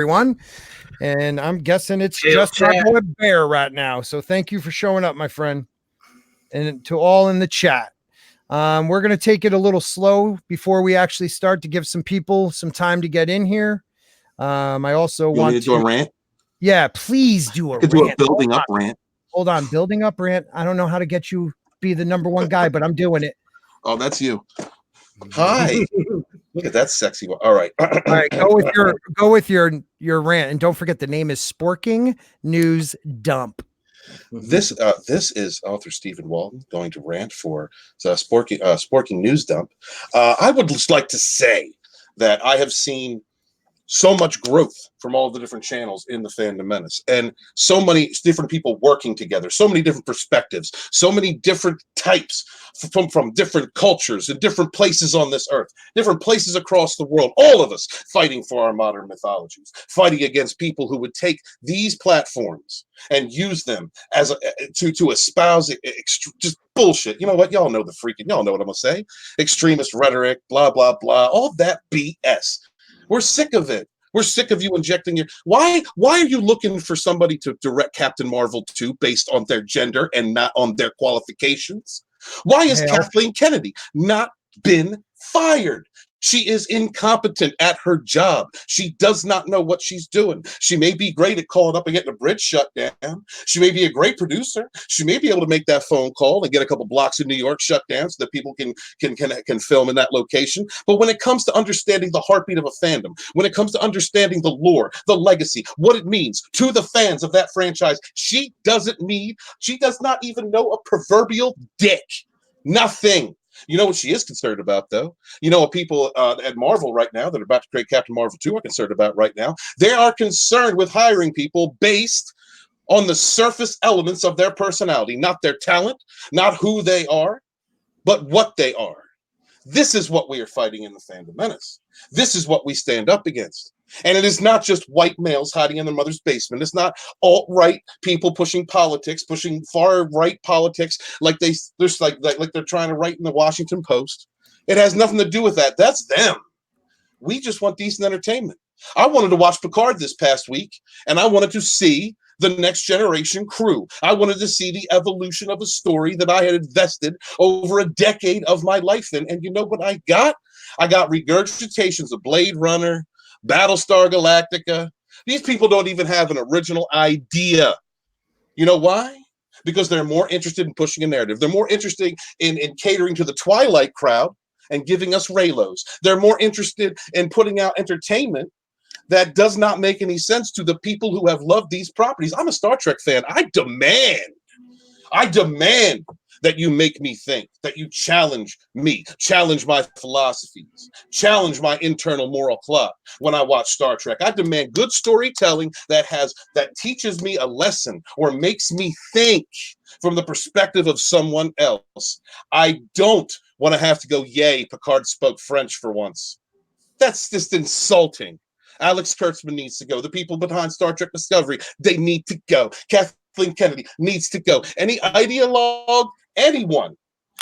everyone. And I'm guessing it's Hail just our chat. boy Bear right now. So thank you for showing up, my friend. And to all in the chat. We're going to take it a little slow before we actually start to give some people some time to get in here. I also You want want me to do a rant? Yeah, please do a I could do a rant. building up rant. Hold on, building up rant. I don't know how to get you be the number one guy, but I'm doing it. Oh, that's you. Hi. Look at that sexy one. All right. All right, go with your rant, and don't forget the name is Sporking News Dump. This is author Stephen Walton going to rant for Sporking News Dump. I would just like to say that I have seen so much growth from all the different channels in the Fandom Menace, and so many different people working together, so many different perspectives, so many different types from different cultures and different places on this earth, different places across the world, all of us fighting for our modern mythologies, fighting against people who would take these platforms and use them as to espouse just bullshit. You know what? Y'all know y'all know what I'm gonna say. Extremist rhetoric, blah, blah, blah, all that BS. We're sick of it. We're sick of you injecting your... Why are you looking for somebody to direct Captain Marvel 2 based on their gender and not on their qualifications? Why is Kathleen Kennedy not been fired? She is incompetent at her job. She does not know what she's doing. She may be great at calling up and getting a bridge shut down. She may be a great producer. She may be able to make that phone call and get a couple blocks in New York shut down so that people can film in that location. But when it comes to understanding the heartbeat of a fandom, when it comes to understanding the lore, the legacy, what it means to the fans of that franchise, she does not even know a proverbial dick. Nothing. You know what she is concerned about, though? You know what people at Marvel right now that are about to create Captain Marvel 2 are concerned about right now? They are concerned with hiring people based on the surface elements of their personality, not their talent, not who they are, but what they are. This is what we are fighting in the Fandom Menace. This is what we stand up against. And it is not just white males hiding in their mother's basement. It's not alt-right people pushing politics, pushing far-right politics like they're trying to write in the Washington Post. It has nothing to do with that. That's them. We just want decent entertainment. I wanted to watch Picard this past week, and I wanted to see the next generation crew. I wanted to see the evolution of a story that I had invested over a decade of my life in. And you know what I got? I got regurgitations of Blade Runner, Battlestar Galactica. These people don't even have an original idea. You know why? Because they're more interested in pushing a narrative. They're more interested in catering to the Twilight crowd and giving us Raylos. They're more interested in putting out entertainment that does not make any sense to the people who have loved these properties. I'm a Star Trek fan. I demand that you make me think, that you challenge me, challenge my philosophies, challenge my internal moral clock when I watch Star Trek. I demand good storytelling that teaches me a lesson or makes me think from the perspective of someone else. I don't want to have to go, yay, Picard spoke French for once. That's just insulting. Alex Kurtzman needs to go. The people behind Star Trek Discovery, they need to go. Kathleen Kennedy needs to go. Any ideologue, anyone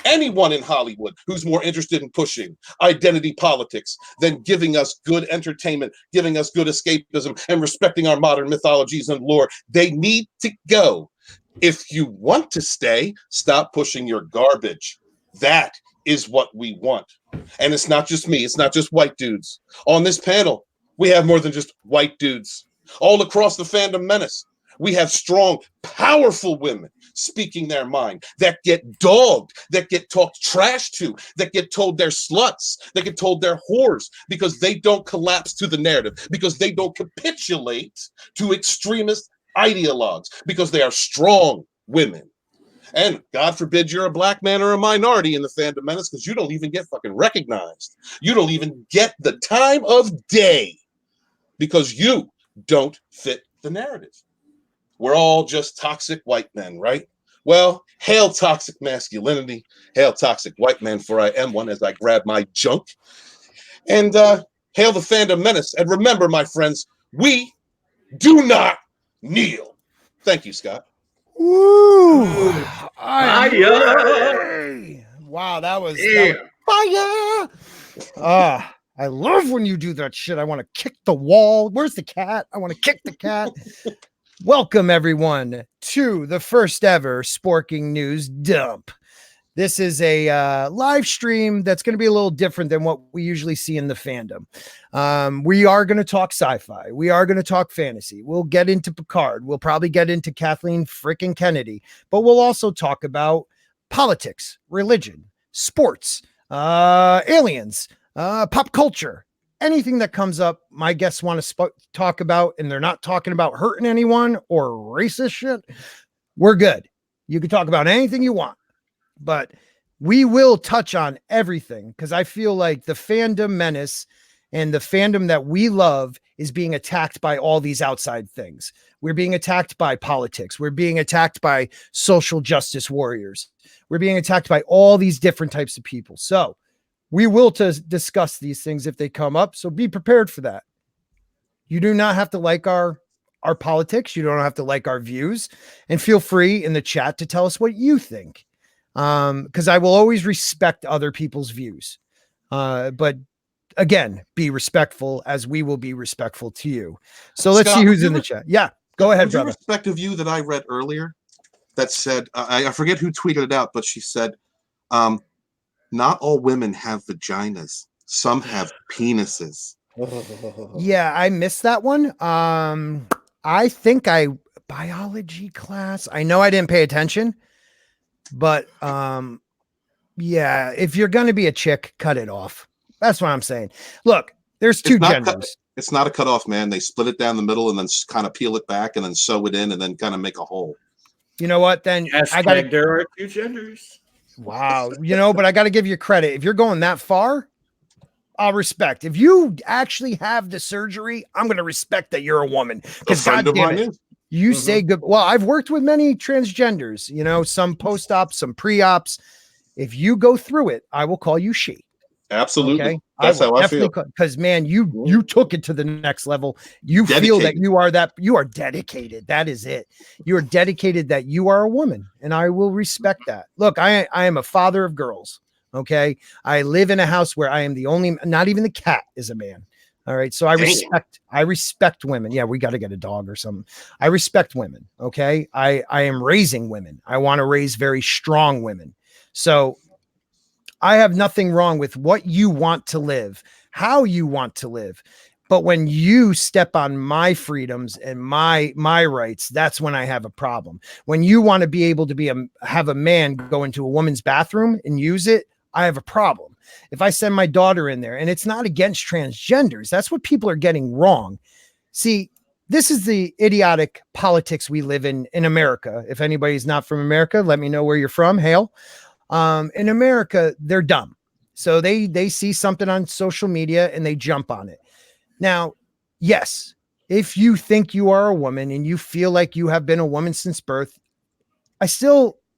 in Hollywood who's more interested in pushing identity politics than giving us good entertainment, giving us good escapism, and respecting our modern mythologies and lore, they need to go. If you want to stay, stop pushing your garbage. That is what we want. And it's not just me. It's not just white dudes. On this panel, we have more than just white dudes. All across the Fandom Menace, we have strong, powerful women speaking their mind that get dogged, that get talked trash to, that get told they're sluts, that get told they're whores because they don't collapse to the narrative, because they don't capitulate to extremist ideologues, because they are strong women. And God forbid you're a black man or a minority in the Fandom Menace, because you don't even get fucking recognized. You don't even get the time of day because you don't fit the narrative. We're all just toxic white men, right? Well, hail toxic masculinity, hail toxic white man, for I am one, as I grab my junk. And hail the Fandom Menace. And remember, my friends, we do not kneel. Thank you, Scott. Woo! Fire! Wow, that was Yeah. fire. I love when you do that shit. I want to kick the wall. Where's the cat? I want to kick the cat. Welcome, everyone, to the first ever Sporking News Dump. This is a live stream that's going to be a little different than what we usually see in the fandom. We are going to talk sci-fi. We are going to talk fantasy. We'll get into Picard. We'll probably get into Kathleen frickin' Kennedy, but we'll also talk about politics, religion, sports, aliens, pop culture, anything that comes up. My guests want to talk about, and they're not talking about hurting anyone or racist shit. We're good. You can talk about anything you want. But we will touch on everything because I feel like the fandom menace and the fandom that we love is being attacked by all these outside things. We're being attacked by politics. We're being attacked by social justice warriors. We're being attacked by all these different types of people. So we will discuss these things if they come up. So be prepared for that. You do not have to like our politics. You don't have to like our views, and feel free in the chat to tell us what you think. Because I will always respect other people's views. But again, be respectful as we will be respectful to you. So let's see who's in the chat. Yeah, go ahead, brother. Respect a view that I read earlier that said, I forget who tweeted it out, but she said, not all women have vaginas. Some have penises. Yeah, I missed that one. I think biology class. I know I didn't pay attention. But yeah, if you're going to be a chick, cut it off. That's what I'm saying. Look, there's two genders. It's not a cut off, man. They split it down the middle and then kind of peel it back and then sew it in and then kind of make a hole. You know what? Then there are two genders. Wow. But I got to give you credit. If you're going that far, I'll respect. If you actually have the surgery, I'm going to respect that you're a woman. Because goddamn it. You say good. Well, I've worked with many transgenders, some post-op, some pre-ops. If you go through it, I will call you she. Absolutely. Okay? That's how I feel. Because man, you took it to the next level. You feel that you are dedicated. That is it. You are dedicated that you are a woman, and I will respect that. Look, I am a father of girls. Okay. I live in a house where I am the only, not even the cat is a man. All right. So I respect women. Yeah, we got to get a dog or something. I respect women. Okay. I am raising women. I want to raise very strong women. So I have nothing wrong with what you want to live, how you want to live. But when you step on my freedoms and my rights, that's when I have a problem. When you want to be able to have a man go into a woman's bathroom and use it, I have a problem. If I send my daughter in there, and it's not against transgenders, that's what people are getting wrong. See, this is the idiotic politics we live in America. If anybody's not from America, let me know where you're from. Hail. In America, they're dumb. So they see something on social media and they jump on it. Now, yes, if you think you are a woman and you feel like you have been a woman since birth,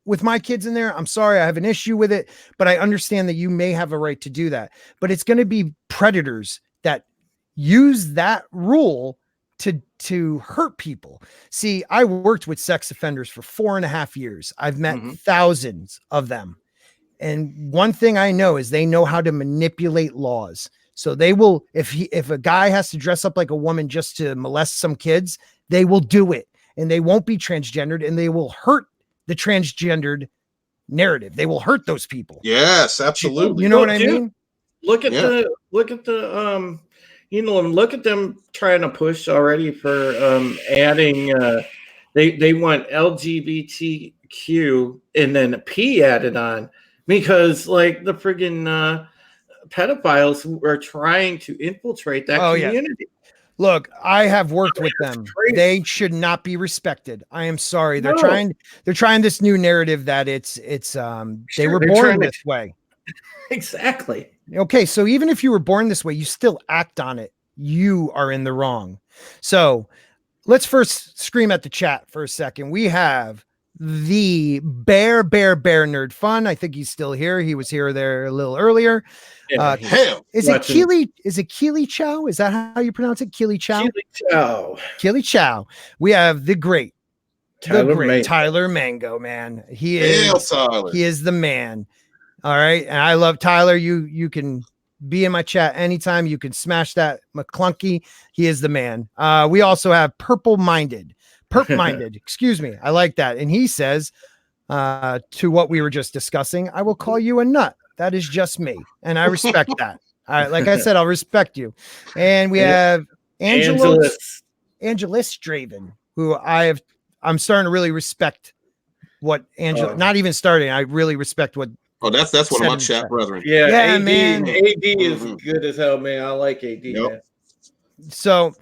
with my kids in there, I'm sorry, I have an issue with it, but I understand that you may have a right to do that. But it's going to be predators that use that rule to hurt people. See, I worked with sex offenders for 4.5 years. I've met thousands of them. And one thing I know is they know how to manipulate laws. So they will, if a guy has to dress up like a woman just to molest some kids, they will do it. And they won't be transgendered, and they will hurt the transgendered narrative. They will hurt those people. Yes, absolutely. You know what I mean? Look at look at them trying to push already for adding they want LGBTQ and then P added on because like the friggin' pedophiles are trying to infiltrate that community. Yeah. Look, I have worked with them. They should not be respected. I am sorry. They're trying this new narrative that they were born this way. Exactly. Okay, so even if you were born this way, you still act on it. You are in the wrong. So let's first scream at the chat for a second. We have the Bear Nerd Fun. I think he's still here. He was here there a little earlier. Is it Keely Chow? Is that how you pronounce it? Keely Chow? Keely Chow. We have the great Tyler Mango, man. He is the man. All right. And I love Tyler. You can be in my chat anytime. You can smash that McClunky. He is the man. We also have Perp Minded. Excuse me. I like that. And he says, to what we were just discussing, I will call you a nut. That is just me. And I respect that. All right. Like I said, I'll respect you. And we have Angelis Draven, who I'm starting to really respect what Angela, not even starting. I really respect what. Oh, that's one of my chat brethren. Yeah, AD, man. AD is good as hell, man. I like AD, man. So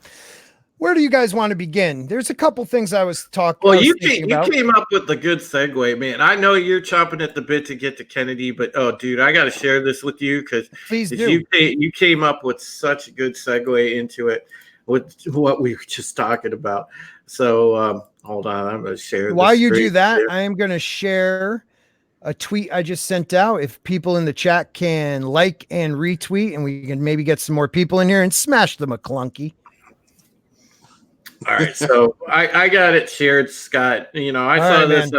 where do you guys want to begin? There's a couple things I was talking Well, about. you came up with a good segue, man. I know you're chomping at the bit to get to Kennedy, but dude, I got to share this with you because you came up with such a good segue into it with what we were just talking about. So hold on, I'm going to share. While you do that, I am going to share a tweet I just sent out. If people in the chat can like and retweet, and we can maybe get some more people in here and smash the McClunky. All right, so I got it shared, Scott. You know, I saw this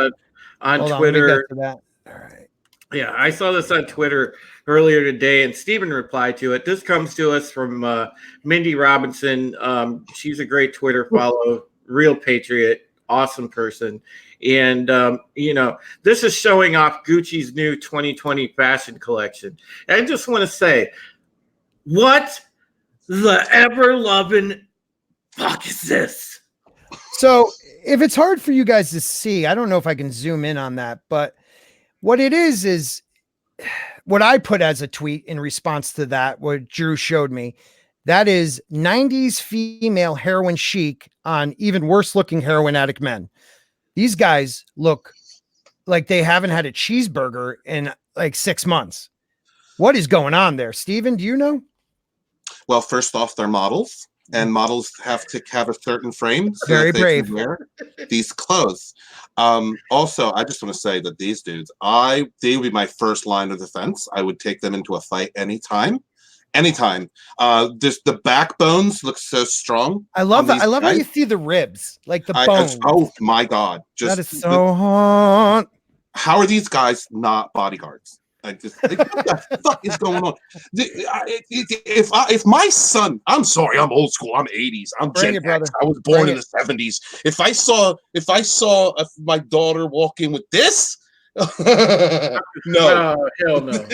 on Twitter. All right. Yeah, I saw this on Twitter earlier today, and Steven replied to it. This comes to us from Mindy Robinson. She's a great Twitter follow, real patriot, awesome person. And, you know, this is showing off Gucci's new 2020 fashion collection. And I just want to say, what the ever-loving fuck is this? So if it's hard for you guys to see, I don't know if I can zoom in on that, but what it is what I put as a tweet in response to that, what Drew showed me, that is 90s female heroin chic on even worse looking heroin addict men. These guys look like they haven't had a cheeseburger in like 6 months. What is going on there? Steven, do you know? Well, first off, they're models, and models have to have a certain frame. So Very that they brave. can wear these clothes. Also, I just want to say that these dudes, they would be my first line of defense. I would take them into a fight anytime. Just the backbones look so strong. I love that. I love how you see the ribs, like the bones. Oh my God. That is so hot. How are these guys not bodyguards? What the fuck is going on? If my son, I'm sorry, I'm old school, I'm 80s, I'm Gen X, I was born in the 70s. If I saw my daughter walk in with this, no, hell no.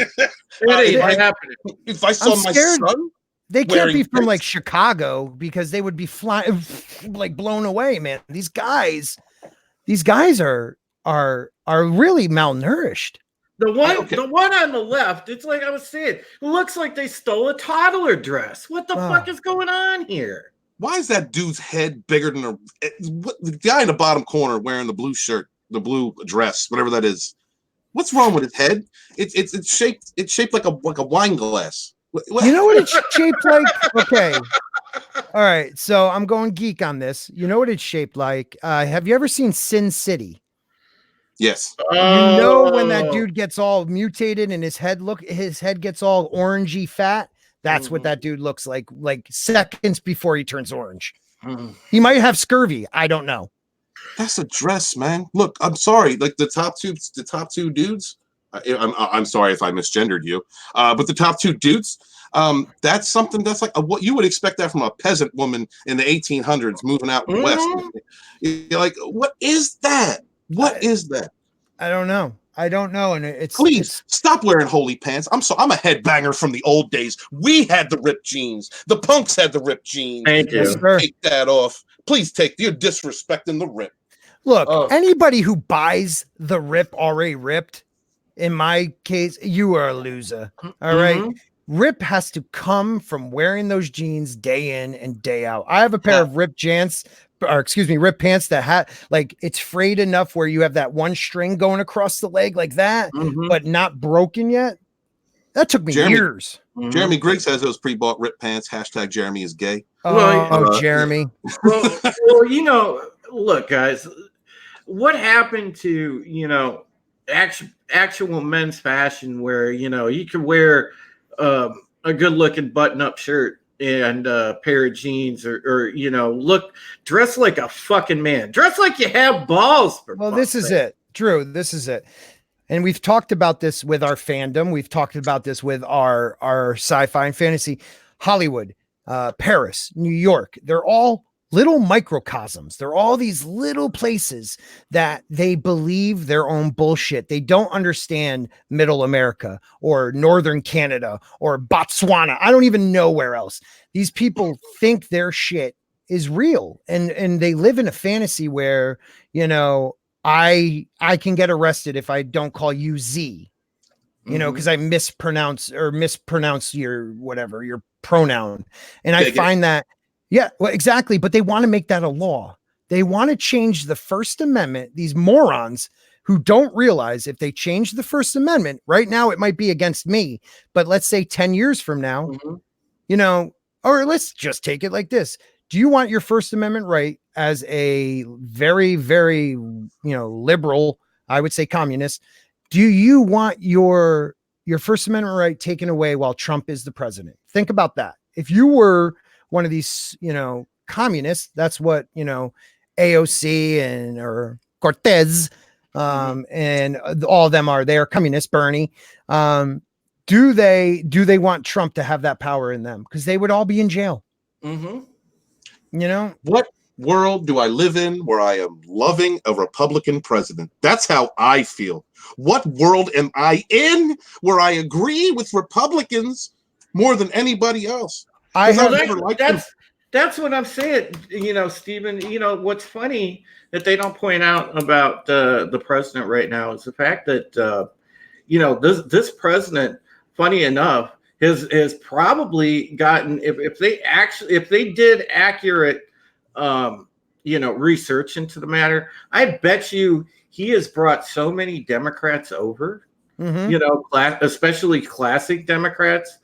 It ain't happening. If I saw my son, they can't be from like Chicago because they would be flying, like blown away, man. These guys are really malnourished. The one on the left, it's like I was saying, it looks like they stole a toddler dress. What the fuck is going on here? Why is that dude's head bigger than the guy in the bottom corner wearing the blue shirt, the blue dress, whatever that is? What's wrong with his head? It's shaped like a wine glass. You know what it's shaped like? Okay. All right. So I'm going geek on this. You know what it's shaped like? Have you ever seen Sin City? Yes. You know when that dude gets all mutated and his head gets all orangey fat? That's what that dude looks like seconds before he turns orange. He might have scurvy. I don't know. That's a dress, man. Look, I'm sorry. Like the top two dudes. I'm sorry if I misgendered you. But the top two dudes, that's something that's like what you would expect that from a peasant woman in the 1800s moving out west. You're like, what is that? What is that? I don't know. And please stop wearing holy pants. I'm sorry. I'm a headbanger from the old days. We had the ripped jeans. The punks had the ripped jeans. Thank you. Take that off. Please you're disrespecting the rip. Look, anybody who buys the rip already ripped, in my case, you are a loser. All right. Rip has to come from wearing those jeans day in and day out. I have a pair of ripped pants that it's frayed enough where you have that one string going across the leg like that, but not broken yet. That took me years. Jeremy Griggs has those pre-bought ripped pants. # Jeremy is gay. Jeremy. Well, you know, look, guys, what happened to, you know, actual men's fashion where, you know, you can wear a good looking button up shirt and a pair of jeans or you know, dress like a fucking man, dress like you have balls. Well, this is it, Drew. This is it. and we've talked about this with our fandom. We've talked about this with our sci-fi and fantasy. Hollywood, Paris, New York, they're all little microcosms. They're all these little places that they believe their own bullshit. They don't understand middle America or northern Canada or Botswana. I don't even know where else. These people think their shit is real, and they live in a fantasy where, you know, I can get arrested if I don't call you Z, you know, because I mispronounce your whatever, your pronoun. And I find that, yeah, well, exactly. But they want to make that a law. They want to change the First Amendment. These morons who don't realize if they change the First Amendment right now, it might be against me. But let's say 10 years from now, you know, or let's just take it like this. Do you want your First Amendment right as a very, very, you know, liberal, I would say communist? Do you want your First Amendment right taken away while Trump is the president? Think about that. If you were one of these, you know, communists, that's what, you know, AOC and or Cortez and all of them are. They are communists. Bernie. Do they want Trump to have that power in them? Because they would all be in jail. You know, what world do I live in where I am loving a Republican president? That's how I feel. What world am I in where I agree with Republicans more than anybody else? That's what I'm saying. You know, Stephen, you know, what's funny that they don't point out about the president right now is the fact that, you know, this president, funny enough, has probably gotten, if they did accurate, you know, research into the matter, I bet you he has brought so many Democrats over, you know, especially classic Democrats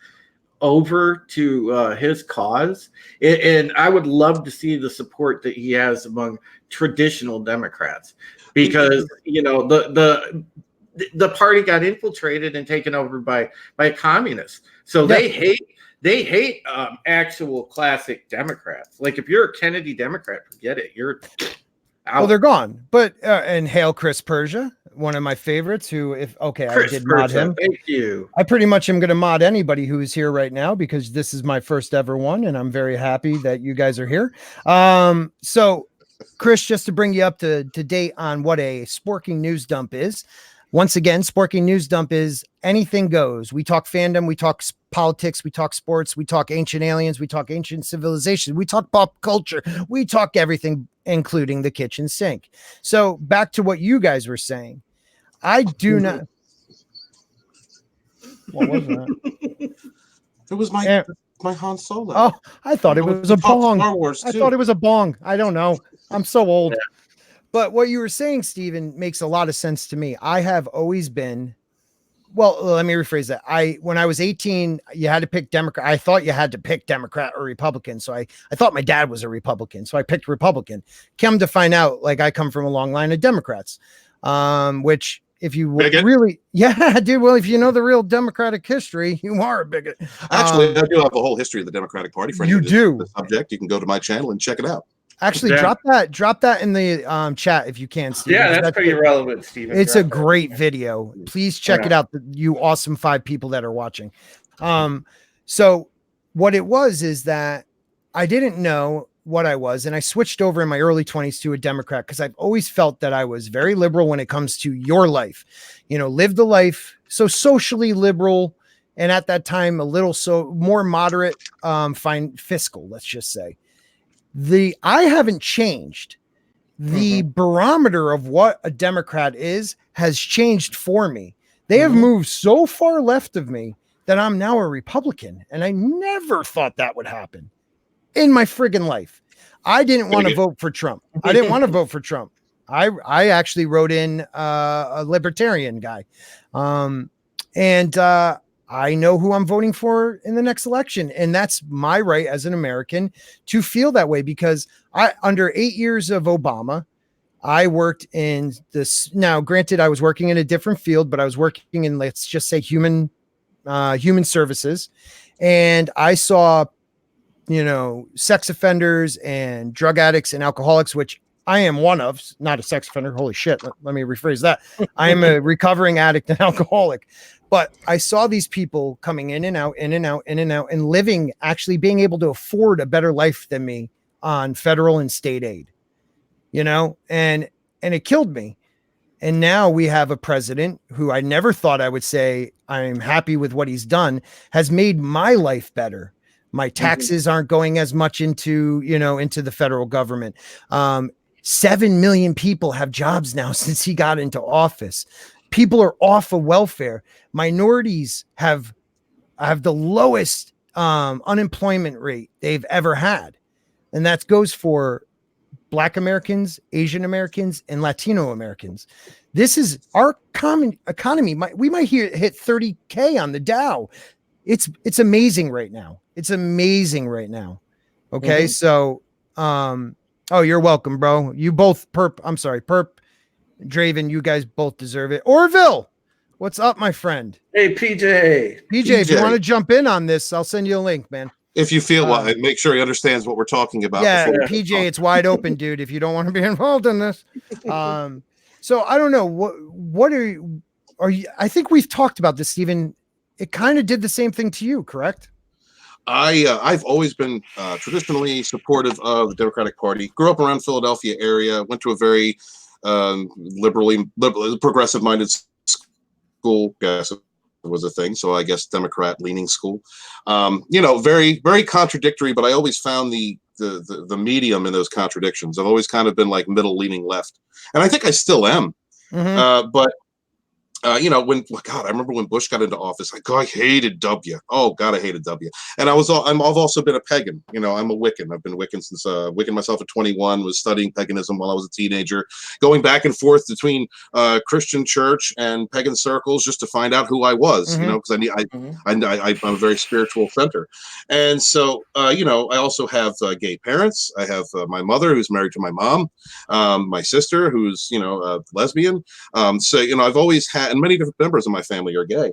over to his cause. And I would love to see the support that he has among traditional Democrats, because, you know, the party got infiltrated and taken over by communists. So they hate actual classic Democrats. Like, if you're a Kennedy Democrat, forget it. You're out. Well, they're gone. But and hail Chris Persia, one of my favorites. Who, I did mod him. Thank you. I pretty much am going to mod anybody who is here right now because this is my first ever one, and I'm very happy that you guys are here. So, Chris, just to bring you up to date on what a Sporking news dump is. Once again, Sporking News Dump is anything goes. We talk fandom, we talk politics, we talk sports, we talk ancient aliens, we talk ancient civilizations, we talk pop culture, we talk everything, including the kitchen sink. So back to what you guys were saying. I do not. What was that? It was my Han Solo. Oh, I thought it was a bong. Star Wars I thought it was a bong. I don't know. I'm so old. Yeah. But what you were saying, Stephen, makes a lot of sense to me. I have always been, well, let me rephrase that. When I was 18, you had to pick Democrat. I thought you had to pick Democrat or Republican. So I thought my dad was a Republican. So I picked Republican. Come to find out, like, I come from a long line of Democrats, which if you really, yeah, dude, well, if you know the real Democratic history, you are a bigot. Actually, I do have a whole history of the Democratic Party. For you do. The subject, you can go to my channel and check it out. Actually, drop that in the chat if you can, Steve. Yeah, that's pretty relevant, Steven. It's a great video. Please check it out, you awesome 5 people that are watching. So what it was is that I didn't know what I was, and I switched over in my early 20s to a Democrat because I've always felt that I was very liberal when it comes to your life. You know, live the life, so socially liberal, and at that time a little more moderate, fine fiscal, let's just say. I haven't changed. The barometer of what a Democrat has changed for me. They have moved so far left of me that I'm now a Republican. And I never thought that would happen in my friggin' life. I didn't want to vote for Trump. I didn't want to vote for Trump. I actually wrote in a libertarian guy. I know who I'm voting for in the next election. And that's my right as an American to feel that way, because under 8 years of Obama, I worked in this. Now, granted, I was working in a different field, but I was working in, let's just say, human services. And I saw, you know, sex offenders and drug addicts and alcoholics, which I am one of, not a sex offender. Holy shit. Let me rephrase that. I am a recovering addict and alcoholic. But I saw these people coming in and out, in and out, in and out, and living, actually being able to afford a better life than me on federal and state aid, you know, and it killed me. And now we have a president who I never thought I would say I'm happy with what he's done, has made my life better. My taxes aren't going as much into, you know, into the federal government. 7 million people have jobs now since he got into office. People are off of welfare. Minorities have the lowest unemployment rate they've ever had. And that goes for Black Americans, Asian Americans, and Latino Americans. This is our common economy. We might hit 30K on the Dow. It's amazing right now. It's amazing right now. Okay. So, oh, you're welcome, bro. You both Perp, Draven, you guys both deserve it. Orville, what's up, my friend? Hey, PJ, if you want to jump in on this, I'll send you a link, man. If you feel make sure he understands what we're talking about. Yeah, PJ, it's wide open, dude. If you don't want to be involved in this. So I don't know. What are you? I think we've talked about this, Stephen. It kind of did the same thing to you, correct? I've always been traditionally supportive of the Democratic Party. Grew up around Philadelphia area. Went to a very liberal, progressive-minded school. Yes, it was a thing. So I guess Democrat-leaning school. You know, very, very contradictory. But I always found the medium in those contradictions. I've always kind of been like middle-leaning left, and I think I still am. But you know, I remember when Bush got into office, I hated W. Oh God, I hated W. And I've also been a pagan. You know, I'm a Wiccan. I've been Wiccan since Wiccan myself at 21. Was studying paganism while I was a teenager, going back and forth between Christian church and pagan circles just to find out who I was. You know, because I'm a very spiritual center, and so you know, I also have gay parents. I have my mother who's married to my mom, my sister who's lesbian. So you know, I've always had. And many different members of my family are gay.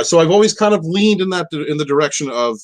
So I've always kind of leaned in the direction of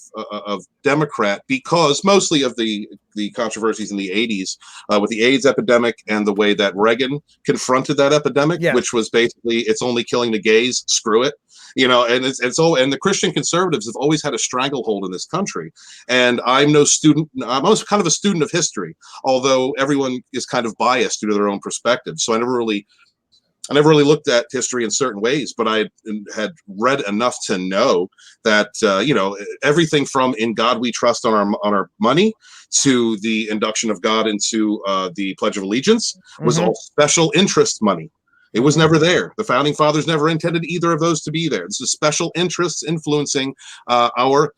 Democrat because mostly of the controversies in the 80s with the AIDS epidemic and the way that Reagan confronted that epidemic, which was basically it's only killing the gays, screw it. You know, and and the Christian conservatives have always had a stranglehold in this country. And I'm no student. I'm also kind of a student of history, although everyone is kind of biased due to their own perspective. So I never really looked at history in certain ways, but I had read enough to know that you know, everything from "In God We Trust" on our money to the induction of God into the Pledge of Allegiance was all special interest money. It was never there. The founding fathers never intended either of those to be there. This is special interests influencing our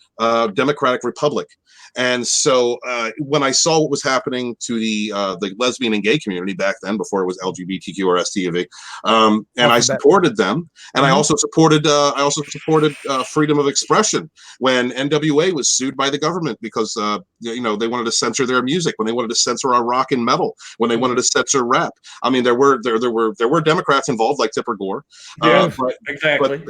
democratic republic. And so when I saw what was happening to the lesbian and gay community back then, before it was LGBTQ or STV, and I supported them, and I also supported freedom of expression when NWA was sued by the government because you know, they wanted to censor their music, when they wanted to censor our rock and metal, when they wanted to censor rap. I mean, there were Democrats involved like Tipper Gore. Exactly.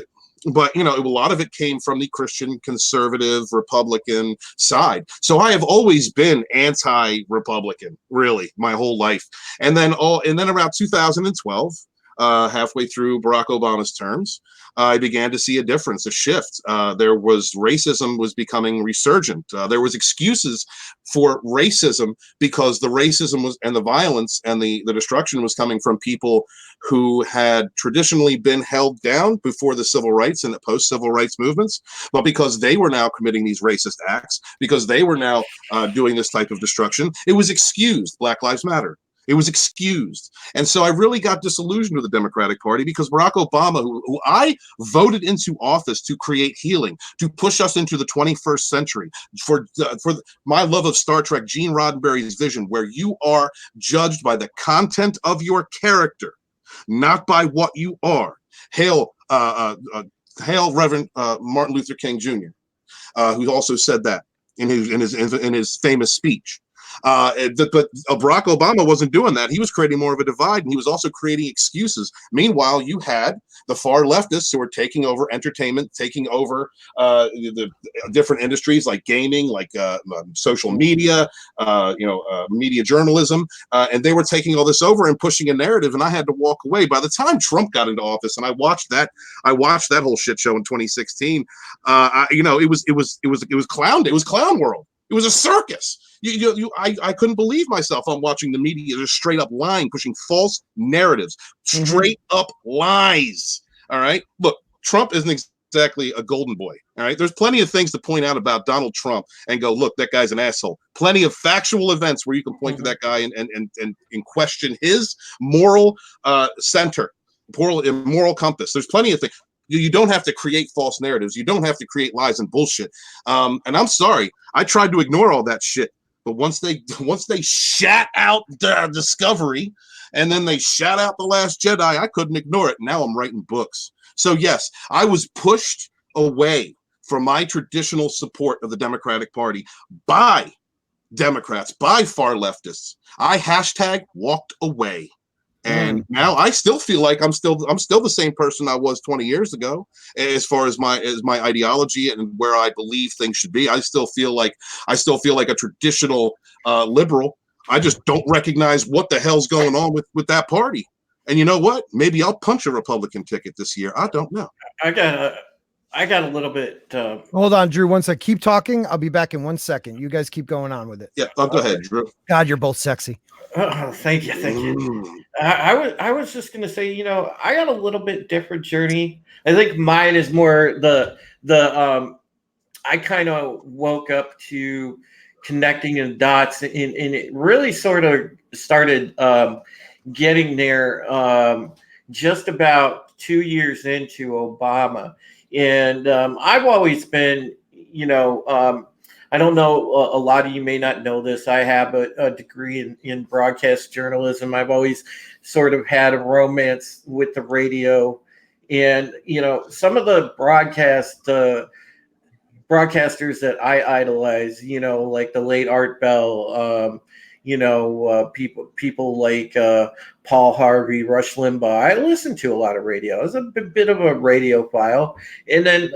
But you know, a lot of it came from the Christian conservative Republican side. So I have always been anti-Republican, really, my whole life. And then around 2012, halfway through Barack Obama's terms, I began to see a difference, a shift. Racism was becoming resurgent. There was excuses for racism because the racism was, and the violence and the destruction was coming from people who had traditionally been held down before the civil rights and the post-civil rights movements, but because they were now committing these racist acts, because they were now doing this type of destruction, it was excused. Black Lives Matter. It was excused. And so I really got disillusioned with the Democratic Party because Barack Obama, who I voted into office to create healing, to push us into the 21st century, for my love of Star Trek, Gene Roddenberry's vision, where you are judged by the content of your character, not by what you are. Hail Reverend Martin Luther King Jr., who also said that in his famous speech. But Barack Obama wasn't doing that. He was creating more of a divide, and he was also creating excuses. Meanwhile, you had the far leftists who were taking over entertainment, taking over the different industries like gaming, like social media, media journalism, and they were taking all this over and pushing a narrative. And I had to walk away. By the time Trump got into office, and I watched that whole shit show in 2016. It was clown world. It was a circus. I couldn't believe myself. I'm watching the media just straight up lying, pushing false narratives, straight up lies. All right. Look, Trump isn't exactly a golden boy. All right. There's plenty of things to point out about Donald Trump and go, look, that guy's an asshole. Plenty of factual events where you can point to that guy and question his moral center, moral compass. There's plenty of things. You don't have to create false narratives. You don't have to create lies and bullshit. And I'm sorry, I tried to ignore all that shit. But once they shat out Discovery, and then they shat out The Last Jedi, I couldn't ignore it. Now I'm writing books. So yes, I was pushed away from my traditional support of the Democratic Party by Democrats, by far leftists. I #walked away. And now I still feel like I'm still the same person I was 20 years ago, as far as my ideology and where I believe things should be. I still feel like a traditional liberal. I just don't recognize what the hell's going on with that party. And you know what? Maybe I'll punch a Republican ticket this year. I don't know. I got a little bit. Hold on, Drew. Once I keep talking, I'll be back in 1 second. You guys keep going on with it. Yeah, go ahead, Drew. God, you're both sexy. Oh, thank you. I was just gonna say, I got a little bit different journey. I think mine is more the I kind of woke up to connecting the dots, and it really sort of started getting there just about 2 years into Obama, and I've always been, I don't know, a lot of you may not know this. I have a degree in broadcast journalism. I've always sort of had a romance with the radio. And, some of the broadcasters that I idolize, like the late Art Bell, people like Paul Harvey, Rush Limbaugh. I listened to a lot of radio. I was a bit of a radiophile. And then,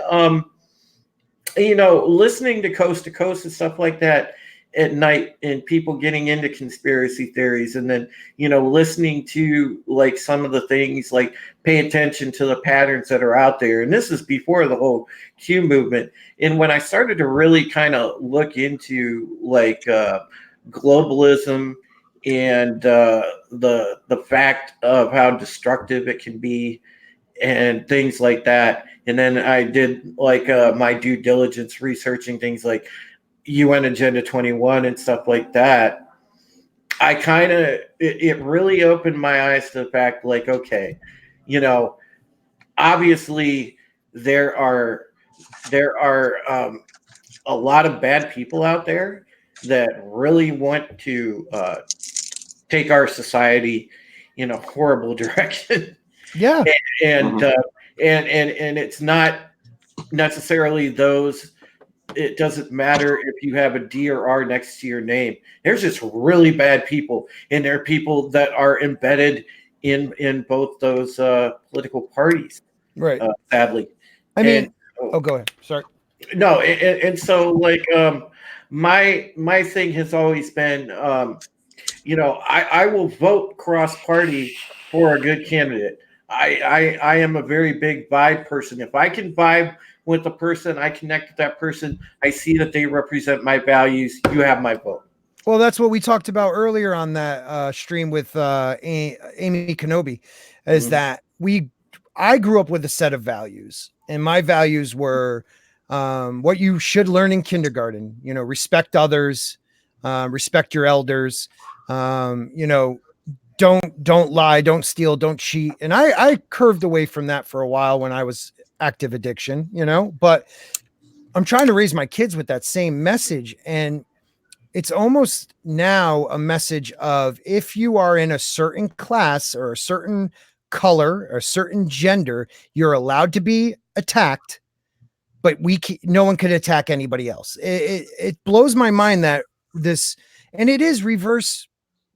listening to Coast and stuff like that at night, and people getting into conspiracy theories, and then, listening to like some of the things, like pay attention to the patterns that are out there. And this is before the whole Q movement. And when I started to really kind of look into like globalism and the fact of how destructive it can be and things like that. And then I did like my due diligence researching things like UN Agenda 21 and stuff like that. I kind of, it really opened my eyes to the fact, like, okay, obviously there are a lot of bad people out there that really want to take our society in a horrible direction. Yeah. And it's not necessarily those. It doesn't matter if you have a D or R next to your name. There's just really bad people, and there are people that are embedded in both those political parties. Right. Sadly. I mean, go ahead. Sorry. No, and so like my thing has always been, I will vote cross party for a good candidate. I am a very big vibe person. If I can vibe with a person, I connect with that person, I see that they represent my values, you have my vote. Well, that's what we talked about earlier on that stream with Amy Kenobi, is that I grew up with a set of values, and my values were what you should learn in kindergarten, respect others, respect your elders, don't lie, don't steal, don't cheat. And I curved away from that for a while when I was active addiction, but I'm trying to raise my kids with that same message. And it's almost now a message of, if you are in a certain class or a certain color or a certain gender, you're allowed to be attacked, but no one could attack anybody else. It blows my mind that this And it is reverse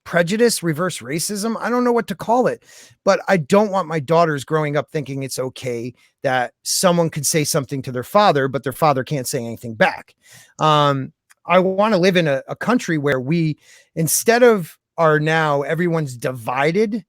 prejudice, reverse racism. I don't know what to call it, but I don't want my daughters growing up thinking it's okay that someone could say something to their father, but their father can't say anything back. I want to live in a country where we, instead of now everyone's divided.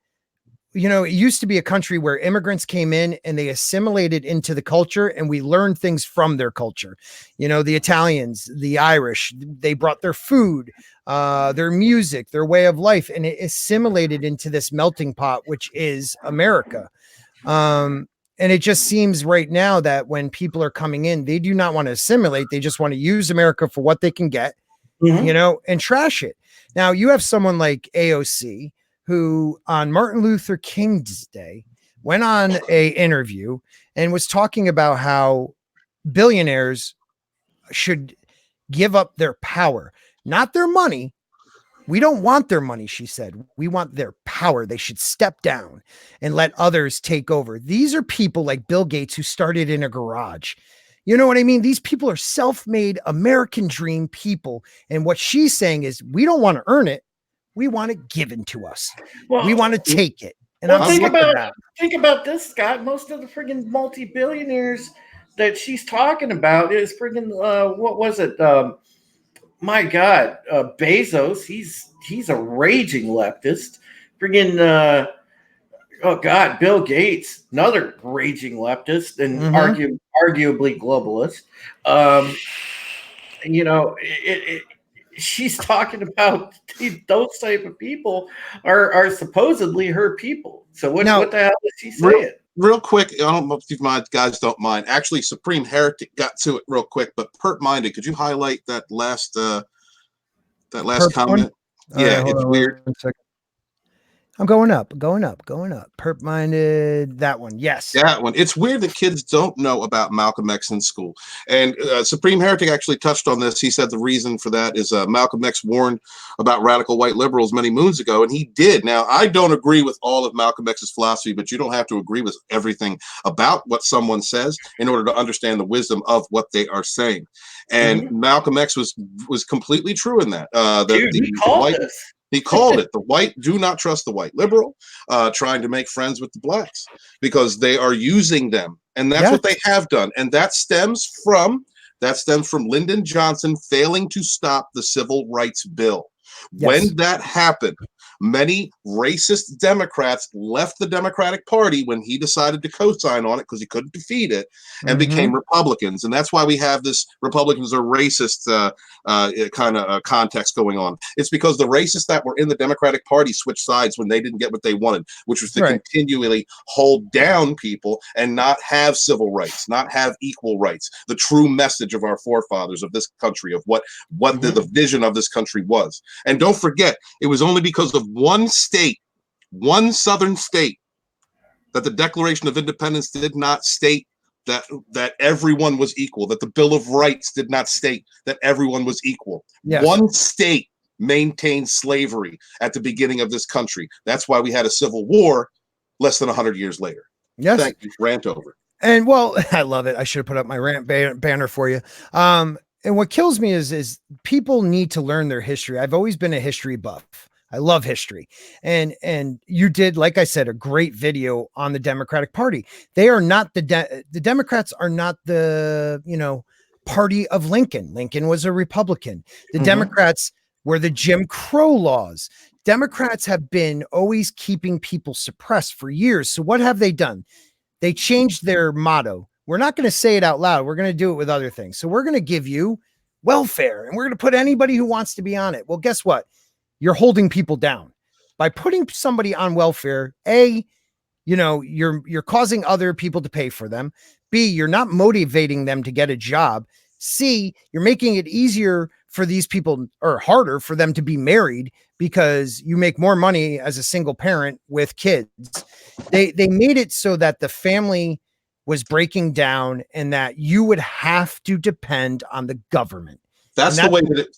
It used to be a country where immigrants came in and they assimilated into the culture and we learned things from their culture. The Italians, the Irish, they brought their food, their music, their way of life, and it assimilated into this melting pot, which is America. And it just seems right now that when people are coming in, they do not want to assimilate. They just want to use America for what they can get, and trash it. Now you have someone like AOC, who on Martin Luther King's Day went on a interview and was talking about how billionaires should give up their power, not their money. We don't want their money, she said. We want their power. They should step down and let others take over. These are people like Bill Gates who started in a garage. You know what I mean? These people are self-made American dream people. And what she's saying is we don't want to earn it. We want it given to us. We want to take it. And think about this, Scott. Most of the friggin' multi-billionaires that she's talking about is friggin' what was it? My God, Bezos. He's a raging leftist. Friggin' oh God, Bill Gates, another raging leftist and arguably globalist. She's talking about those type of people are supposedly her people. So what the hell is she saying? Real quick, I don't know if you guys don't mind. Actually, Supreme Heretic got to it real quick, but Pert Minded, could you highlight that last comment? Yeah, it's weird. I'm going up. Perp Minded, that one. Yes. That one. It's weird that kids don't know about Malcolm X in school. And Supreme Heretic actually touched on this. He said the reason for that is Malcolm X warned about radical white liberals many moons ago, and he did. Now, I don't agree with all of Malcolm X's philosophy, but you don't have to agree with everything about what someone says in order to understand the wisdom of what they are saying. And Malcolm X was completely true in that. He called it the white, do not trust the white liberal, trying to make friends with the blacks because they are using them. And that's what they have done. And that stems from Lyndon Johnson failing to stop the Civil Rights Bill. Yes. When that happened, many racist Democrats left the Democratic Party when he decided to co-sign on it because he couldn't defeat it and became Republicans. And that's why we have this Republicans are racist kind of context going on. It's because the racists that were in the Democratic Party switched sides when they didn't get what they wanted, which was to continually hold down people and not have civil rights, not have equal rights, the true message of our forefathers of this country, of what the vision of this country was. And don't forget, it was only because of one state, one southern state, that the Declaration of Independence did not state that everyone was equal, that the Bill of Rights did not state that everyone was equal. Yes. One state maintained slavery at the beginning of this country. That's why we had a civil war less than 100 years later. Yes. Thank you. Rant over. And well, I love it. I should have put up my rant banner for you. And what kills me is people need to learn their history. I've always been a history buff. I love history. And you did, like I said, a great video on the Democratic Party. They are not the Democrats are not the, party of Lincoln. Lincoln was a Republican. The Democrats were the Jim Crow laws. Democrats have been always keeping people suppressed for years. So what have they done? They changed their motto. We're not going to say it out loud. We're going to do it with other things. So we're going to give you welfare and we're going to put anybody who wants to be on it. Well, guess what? You're holding people down by putting somebody on welfare. A, you're causing other people to pay for them. B, you're not motivating them to get a job. C, you're making it easier for these people or harder for them to be married because you make more money as a single parent with kids. They made it so that the family was breaking down and that you would have to depend on the government. That's the way that it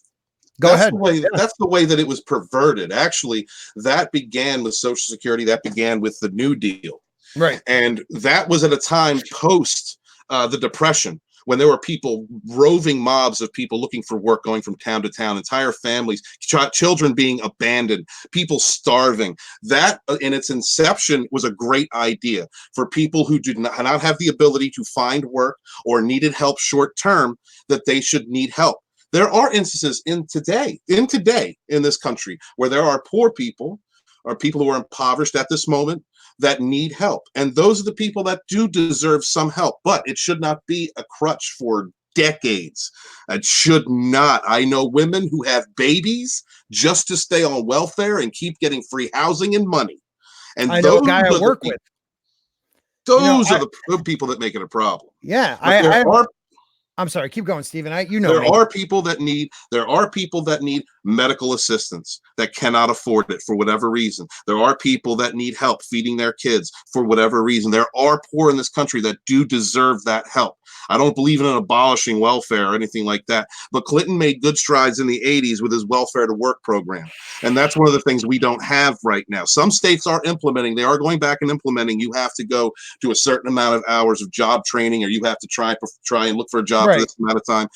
Go ahead. That's the way that it was perverted. Actually, that began with Social Security. That began with the New Deal. Right. And that was at a time post the Depression when there were people, roving mobs of people looking for work, going from town to town, entire families, children being abandoned, people starving. That in its inception was a great idea for people who did not have the ability to find work or needed help short term, that they should need help. There are instances in today in this country where there are poor people or people who are impoverished at this moment that need help. And those are the people that do deserve some help, but it should not be a crutch for decades. It should not. I know women who have babies just to stay on welfare and keep getting free housing and money. And I know a guy I work with. Those are the people that make it a problem. Yeah, I'm sorry. Keep going, Stephen. There are people that need medical assistance that cannot afford it for whatever reason. There are people that need help feeding their kids for whatever reason. There are poor in this country that do deserve that help. I don't believe in abolishing welfare or anything like that, but Clinton made good strides in the 80s with his welfare to work program. And that's one of the things we don't have right now. Some states are implementing, they are going back and implementing. You have to go to a certain amount of hours of job training, or you have to try and look for a job for this amount of time.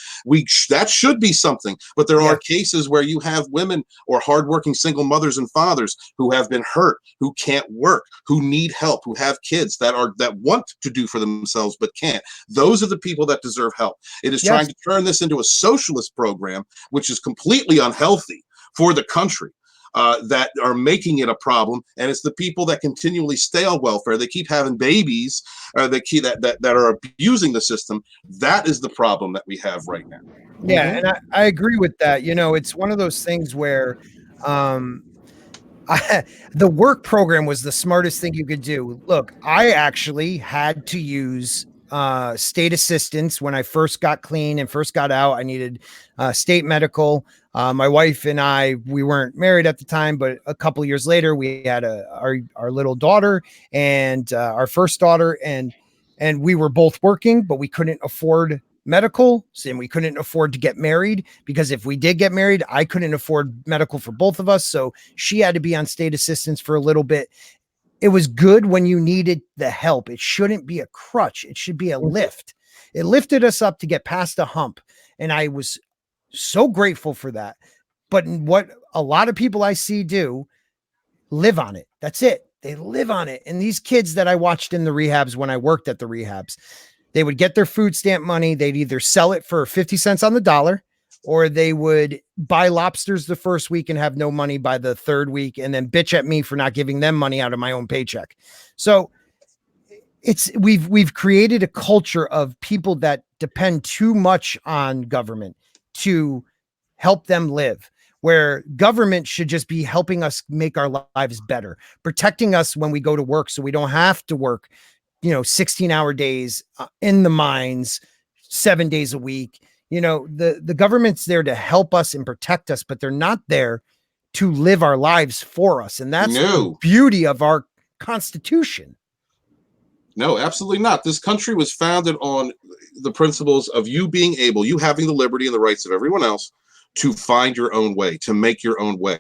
That should be something, but there are cases where you have women or hardworking single mothers and fathers who have been hurt, who can't work, who need help, who have kids that want to do for themselves but can't. Those are the people that deserve help. It is trying to turn this into a socialist program, which is completely unhealthy for the country. That are making it a problem, and it's the people that continually stay on welfare. They keep having babies, that are abusing the system. That is the problem that we have right now. Yeah, and I agree with that. It's one of those things where the work program was the smartest thing you could do. Look, I actually had to use state assistance when I first got clean and first got out. I needed state medical. My wife and we weren't married at the time, but a couple of years later, we had our little daughter and our first daughter, and we were both working, but we couldn't afford medical, and we couldn't afford to get married, because if we did get married, I couldn't afford medical for both of us. So she had to be on state assistance for a little bit. It was good when you needed the help. It shouldn't be a crutch. It should be a lift. It lifted us up to get past a hump. And I was so grateful for that. But what a lot of people I see do, live on it. That's it. They live on it. And these kids that I watched in the rehabs, when I worked at the rehabs, they would get their food stamp money. They'd either sell it for 50 cents on the dollar, or they would buy lobsters the first week and have no money by the third week, and then bitch at me for not giving them money out of my own paycheck. So we've created a culture of people that depend too much on government to help them live, where government should just be helping us make our lives better, protecting us when we go to work so we don't have to work 16-hour days in the mines 7 days a week. The government's there to help us and protect us, but they're not there to live our lives for us. And that's the beauty of our Constitution. No, absolutely not. This country was founded on the principles of you having the liberty and the rights of everyone else to find your own way, to make your own way,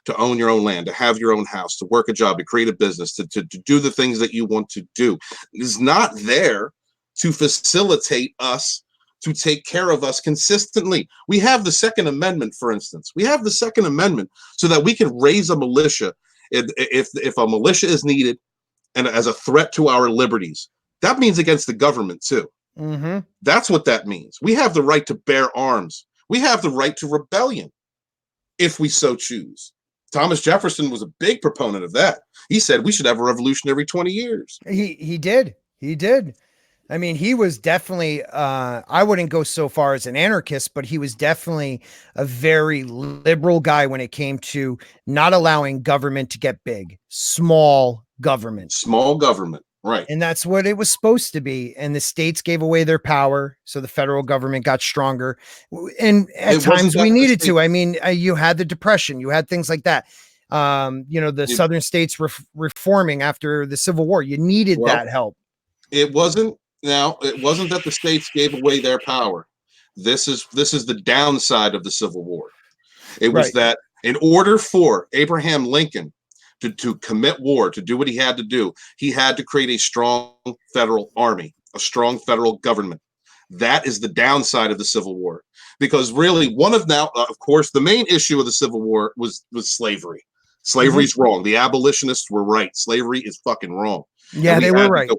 to own your own land, to have your own house, to work a job, to create a business, to do the things that you want to do. It is not there to facilitate us, to take care of us consistently. We have the Second Amendment, for instance. We have the Second Amendment so that we can raise a militia if a militia is needed and as a threat to our liberties. That means against the government too. Mm-hmm. That's what that means. We have the right to bear arms. We have the right to rebellion if we so choose. Thomas Jefferson was a big proponent of that. He said we should have a revolution every 20 years. He did. I mean, he was definitely, I wouldn't go so far as an anarchist, but he was definitely a very liberal guy when it came to not allowing government to get big. Small government. Right. And that's what it was supposed to be. And the states gave away their power, so the federal government got stronger. And at times we needed to. I mean, you had the Depression, you had things like that. The southern states reforming after the Civil War. You needed that help. It wasn't that the states gave away their power. This is the downside of the Civil War. It was that in order for Abraham Lincoln to commit war, to do what he had to do, he had to create a strong federal army, a strong federal government. That is the downside of the Civil War, because really of course, the main issue of the Civil War was slavery. Slavery's wrong. The abolitionists were right. Slavery is fucking wrong. Yeah, they were right.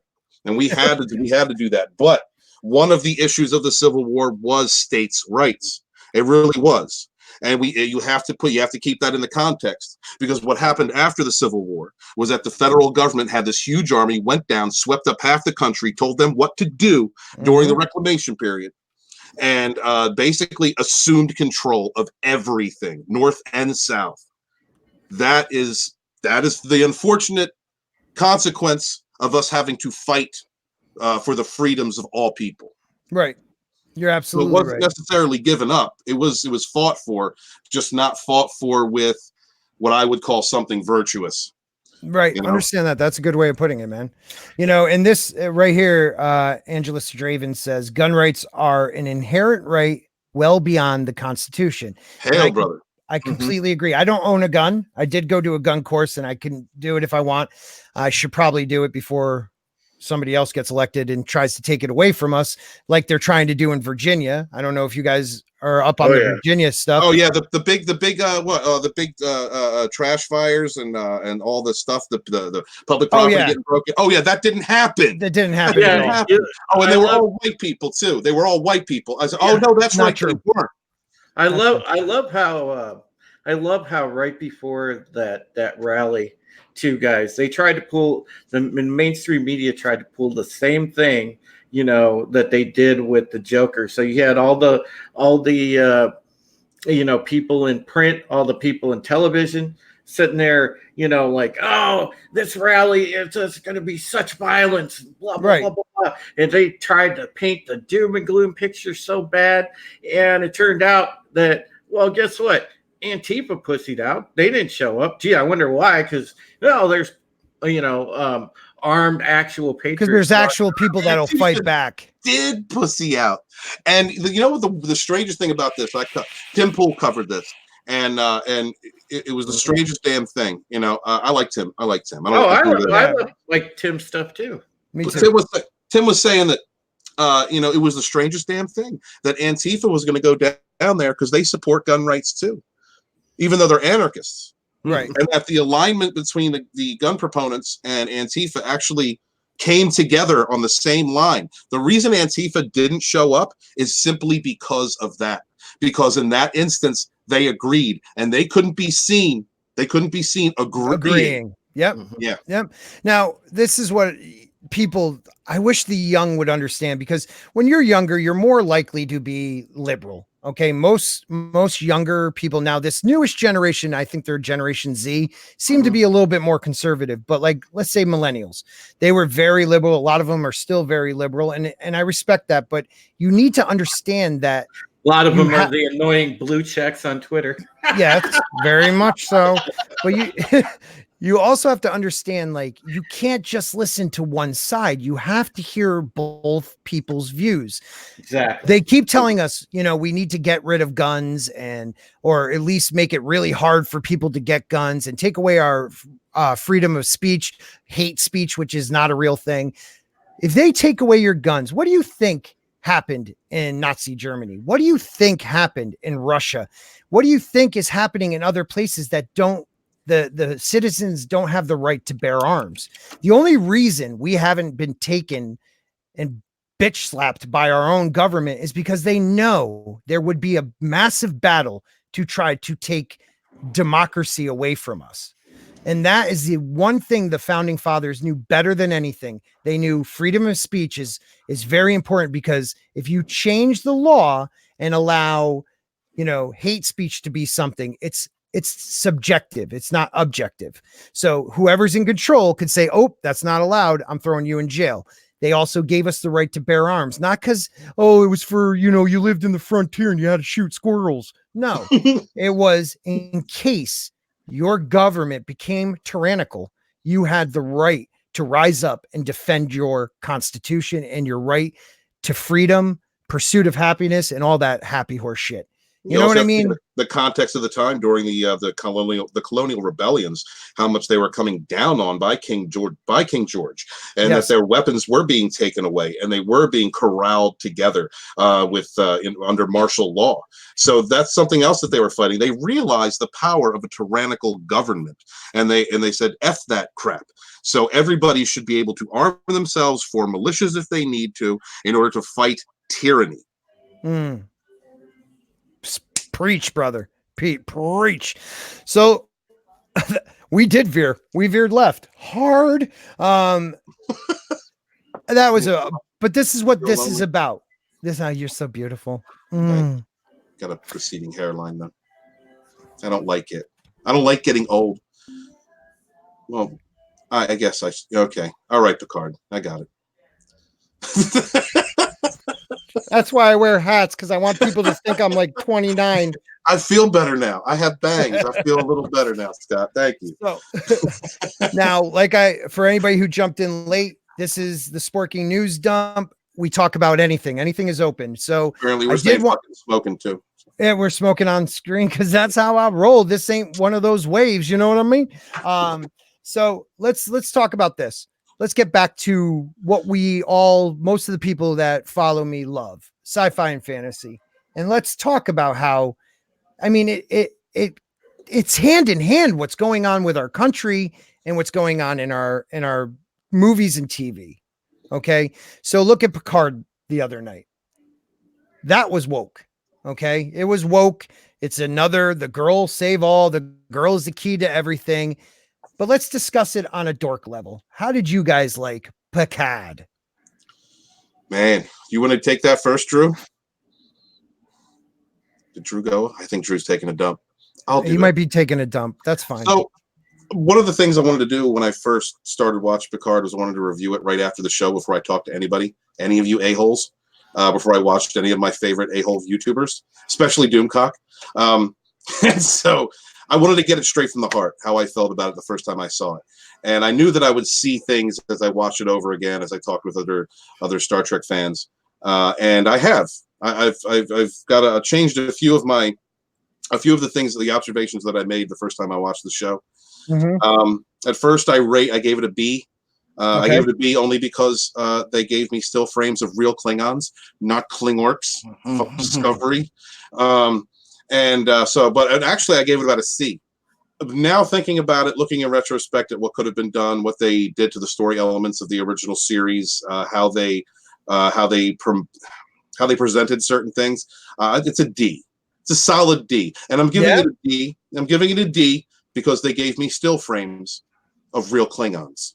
And we had to do that. But one of the issues of the Civil War was states' rights. It really was. And you have to keep that in the context, because what happened after the Civil War was that the federal government had this huge army, went down, swept up half the country, told them what to do during the Reclamation period, and basically assumed control of everything, North and South. That is the unfortunate consequence of us having to fight for the freedoms of all people. Right. You're absolutely right. It wasn't right. necessarily given up. It was fought for, just not fought for with what I would call something virtuous. Right. Understand that. That's a good way of putting it, man. And this right here, Angela Straven says gun rights are an inherent right well beyond the Constitution. Hail, brother. I completely agree. I don't own a gun. I did go to a gun course, and I can do it if I want. I should probably do it before somebody else gets elected and tries to take it away from us, like they're trying to do in Virginia. I don't know if you guys are up on the Virginia stuff. Oh yeah, the big trash fires and all the stuff, the public property getting broken. Oh yeah, that didn't happen. That didn't happen. Oh, and they were all white people too. They were all white people. I said, oh no, that's not true. They weren't. I love how right before that rally, two guys, they tried to pull the mainstream media tried to pull the same thing, that they did with the Joker. So you had all the people in print, all the people in television sitting there, like, oh, this rally, it's just going to be such violence, blah, blah, blah, blah, blah. And they tried to paint the doom and gloom picture so bad. And it turned out that, well, guess what? Antifa pussied out. They didn't show up. Gee, I wonder why. Because, there's, armed actual patriots. Because there's actual people that'll fight back. Did pussy out. And what the strangest thing about this, Tim Pool covered this. And it was the strangest damn thing. I liked Tim. I like Tim's stuff too. Me too. Tim was saying that it was the strangest damn thing that Antifa was going to go down there because they support gun rights too, even though they're anarchists. Right. And that the alignment between the gun proponents and Antifa actually came together on the same line. The reason Antifa didn't show up is simply because of that. Because in that instance, they agreed, and they couldn't be seen. They couldn't be seen agreeing. Yep. Yeah. Yep. Now, this is what I wish the young would understand, because when you're younger, you're more likely to be liberal. Okay. Most younger people now, this newest generation, I think they're Generation Z, seem to be a little bit more conservative, but let's say millennials, they were very liberal. A lot of them are still very liberal. And I respect that, but you need to understand that a lot of them are the annoying blue checks on Twitter. Yes, very much so. But you also have to understand, you can't just listen to one side. You have to hear both people's views. Exactly. They keep telling us, we need to get rid of guns or at least make it really hard for people to get guns and take away our freedom of speech, hate speech, which is not a real thing. If they take away your guns, what do you think happened in Nazi Germany? What do you think happened in Russia? What do you think is happening in other places that the citizens don't have the right to bear arms? The only reason we haven't been taken and bitch slapped by our own government is because they know there would be a massive battle to try to take democracy away from us. And that is the one thing the founding fathers knew better than anything. They knew freedom of speech is very important, because if you change the law and allow, hate speech to be something, it's subjective. It's not objective. So whoever's in control could say, oh, that's not allowed. I'm throwing you in jail. They also gave us the right to bear arms, not because, it was for, you lived in the frontier and you had to shoot squirrels. No, it was in case your government became tyrannical, you had the right to rise up and defend your constitution and your right to freedom, pursuit of happiness, and all that happy horse shit. You know what I mean? The context of the time during the colonial rebellions, how much they were coming down on by King George, and that their weapons were being taken away and they were being corralled together under martial law. So that's something else that they were fighting. They realized the power of a tyrannical government, and they said, "F that crap." So everybody should be able to arm themselves for militias if they need to in order to fight tyranny. Preach, brother. Preach. So we did veer. We veered left hard. That was but this is what this is about. You're so beautiful. Got a receding hairline though. I don't like it. I don't like getting old. Well, I guess okay. All right, Picard. I got it. That's why I wear hats, because I want people to think I'm like 29. I feel better now. I have bangs. I feel a little better now, Scott. Thank you. So, now, for anybody who jumped in late, this is the Sporking News Dump. We talk about anything. Anything is open. So apparently we're smoking too. Yeah, we're smoking on screen because that's how I roll. This ain't one of those waves. You know what I mean? So let's talk about this. Let's get back to what most of the people that follow me love, sci-fi and fantasy. And let's talk about how, I mean, it's hand in hand what's going on with our country and what's going on in our movies and TV. Okay. So look at Picard the other night. That was woke. Okay. It was woke. It's the girl save all. The girl is the key to everything. But let's discuss it on a dork level. How did you guys like Picard? Man, you want to take that first, Drew? Did Drew go? I think Drew's taking a dump. You might be taking a dump. That's fine. So one of the things I wanted to do when I first started watching Picard was I wanted to review it right after the show before I talked to anybody, any of you a-holes, before I watched any of my favorite a-hole YouTubers, especially Doomcock. And so I wanted to get it straight from the heart, how I felt about it the first time I saw it. And I knew that I would see things as I watched it over again, as I talked with other Star Trek fans. And I have. I've got changed a few of the things, the observations that I made the first time I watched the show. Mm-hmm. At first, I gave it a B. I gave it a B only because they gave me still frames of real Klingons, not Klingorks. Mm-hmm. Discovery. But actually, I gave it about a C. Now thinking about it, looking in retrospect at what could have been done, what they did to the story elements of the original series, how they presented certain things, it's a D. It's a solid D, and I'm giving it a D. I'm giving it a D because they gave me still frames of real Klingons.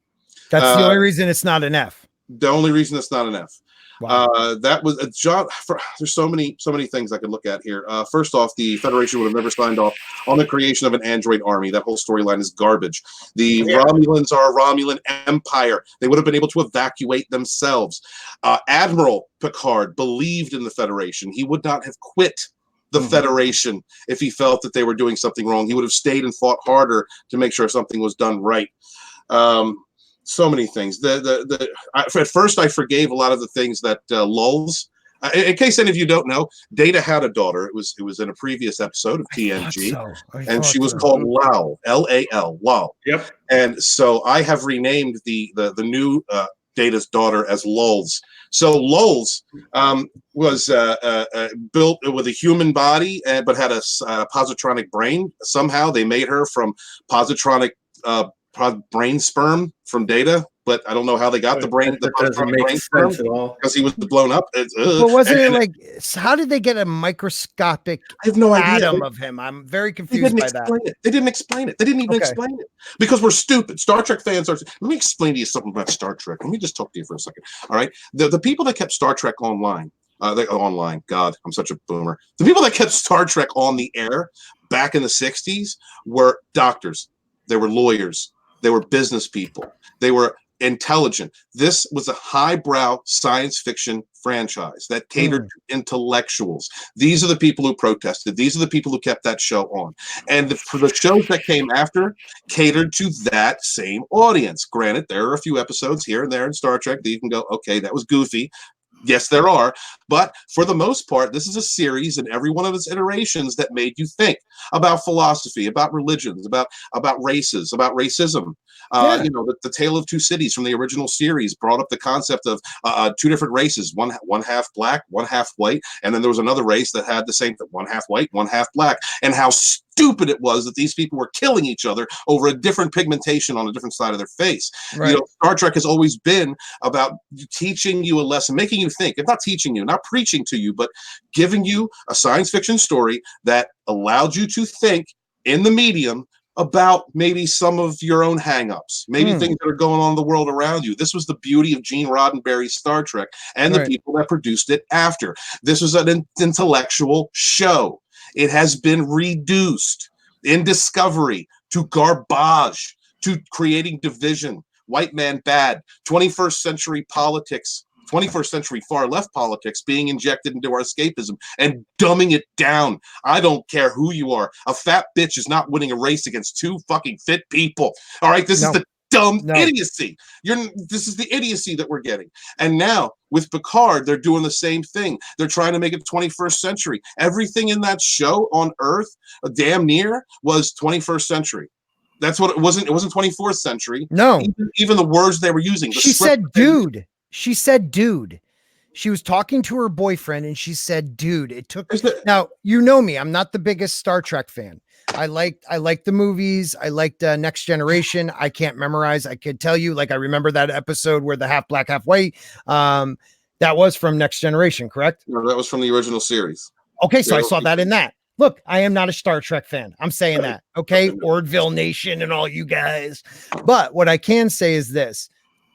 That's the only reason it's not an F. The only reason it's not an F. Wow. That was a job. There's so many things I could look at here. First off, the Federation would have never signed off on the creation of an android army. That whole storyline is garbage. The Romulans are a Romulan empire. They would have been able to evacuate themselves. Admiral Picard believed in the Federation. He would not have quit the Federation if he felt that they were doing something wrong. He would have stayed and fought harder to make sure something was done right. So many things. At first, I forgave a lot of the things that lulls. In case any of you don't know, Data had a daughter. It was in a previous episode of TNG, and she was called Lal, L-A-L, Lal. Yep. And so I have renamed the new Data's daughter as Lulz. So Lulz was built with a human body, but had a positronic brain. Somehow they made her from positronic brain sperm from Data, but I don't know how they got the brain. That doesn't make sense at all because he was blown up. But wasn't it how did they get a microscopic I have no atom idea. Of him? I'm very confused by that. They didn't explain it. They didn't even explain it because we're stupid. Star Trek fans are. Let me explain to you something about Star Trek. Let me just talk to you for a second. All right, the people that kept Star Trek online. Online. God, I'm such a boomer. The people that kept Star Trek on the air back in the 60s were doctors. They were lawyers. They were business people. They were intelligent. This was a highbrow science fiction franchise that catered to intellectuals. These are the people who protested. These are the people who kept that show on. And for the shows that came after, catered to that same audience. Granted, there are a few episodes here and there in Star Trek that you can go, okay, that was goofy. Yes, there are. But for the most part, this is a series in every one of its iterations that made you think about philosophy, about religions, about races, about racism. You know, the Tale of Two Cities from the original series brought up the concept of two different races, one half black, one half white, and then there was another race that had the same thing, one half white, one half black, and how stupid it was that these people were killing each other over a different pigmentation on a different side of their face. Right. You know, Star Trek has always been about teaching you a lesson, making you think, if not teaching you, not preaching to you, but giving you a science fiction story that allowed you to think in the medium about maybe some of your own hangups, maybe things that are going on in the world around you. This was the beauty of Gene Roddenberry's Star Trek and the people that produced it after. This was an intellectual show. It has been reduced in Discovery to garbage, to creating division, white man bad, 21st century politics, 21st century far left politics being injected into our escapism and dumbing it down. I don't care who you are. A fat bitch is not winning a race against two fucking fit people. All right, this is the dumb idiocy. This is the idiocy that we're getting. And now with Picard, they're doing the same thing. They're trying to make it 21st century. Everything in that show on Earth, damn near, was 21st century. That's what it wasn't. It wasn't 24th century. No, even the words they were using. She said, "Dude." She said, "Dude." She was talking to her boyfriend, and she said, "Dude." It took. Now you know me. I'm not the biggest Star Trek fan. I liked the movies. I liked Next Generation. I can't memorize. I could tell you, like, I remember that episode where the half black, half white. That was from Next Generation, correct? No, that was from the original series. Okay, so I saw that in that. Look, I am not a Star Trek fan. I'm saying that. Okay, Ordville Nation and all you guys. But what I can say is this: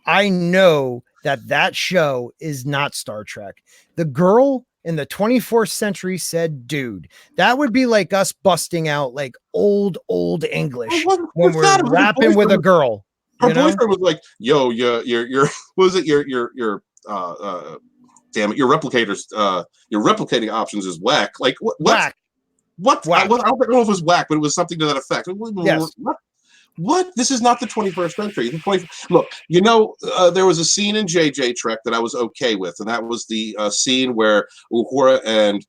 I know that show is not Star Trek. The girl in the 24th century said, "Dude." That would be like us busting out like old English when we're rapping with a girl. Her boyfriend was like, "Yo, your what was it? Your damn it, your replicators, your replicating options is whack." Like what? Whack. What? Whack. I don't know if it was whack, but it was something to that effect. Yes. What? This is not the 21st century. Look, you know, there was a scene in JJ Trek that I was okay with, and that was the scene where Uhura and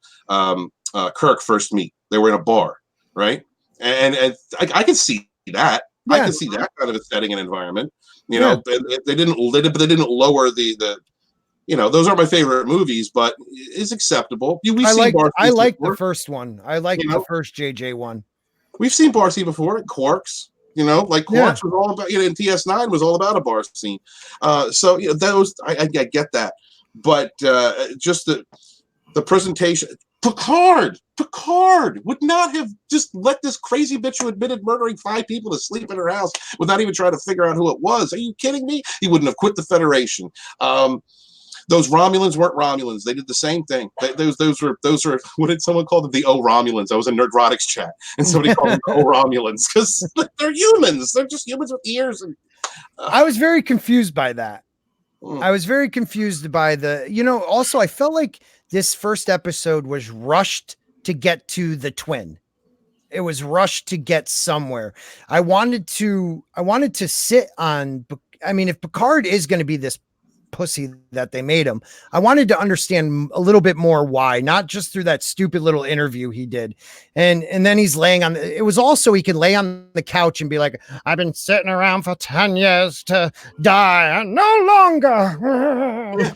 Kirk first meet. They were in a bar, right? And I can see that. Yeah. I can see that kind of a setting and environment. You know, they didn't lower the. You know, those aren't my favorite movies, but it's acceptable. I like the first one. I like the first JJ one. We've seen bar scene before. Quarks. You know, like Quarks was all about, you know, and TS9 was all about a bar scene. So, you know, those, I get that. But just the presentation, Picard would not have just let this crazy bitch who admitted murdering 5 people to sleep in her house without even trying to figure out who it was. Are you kidding me? He wouldn't have quit the Federation. Those Romulans weren't Romulans. They did the same thing. Those were what did someone call them? The O Romulans. I was in Nerdrotics chat, and somebody called them the O Romulans because they're humans. They're just humans with ears. And I was very confused by that. I was very confused by also I felt like this first episode was rushed to get to the twin. It was rushed to get somewhere. I wanted to sit on, I mean, if Picard is going to be this pussy that they made him, I wanted to understand a little bit more why, not just through that stupid little interview he did. And then he's laying on it was also he could lay on the couch and be like, "I've been sitting around for 10 years to die no longer."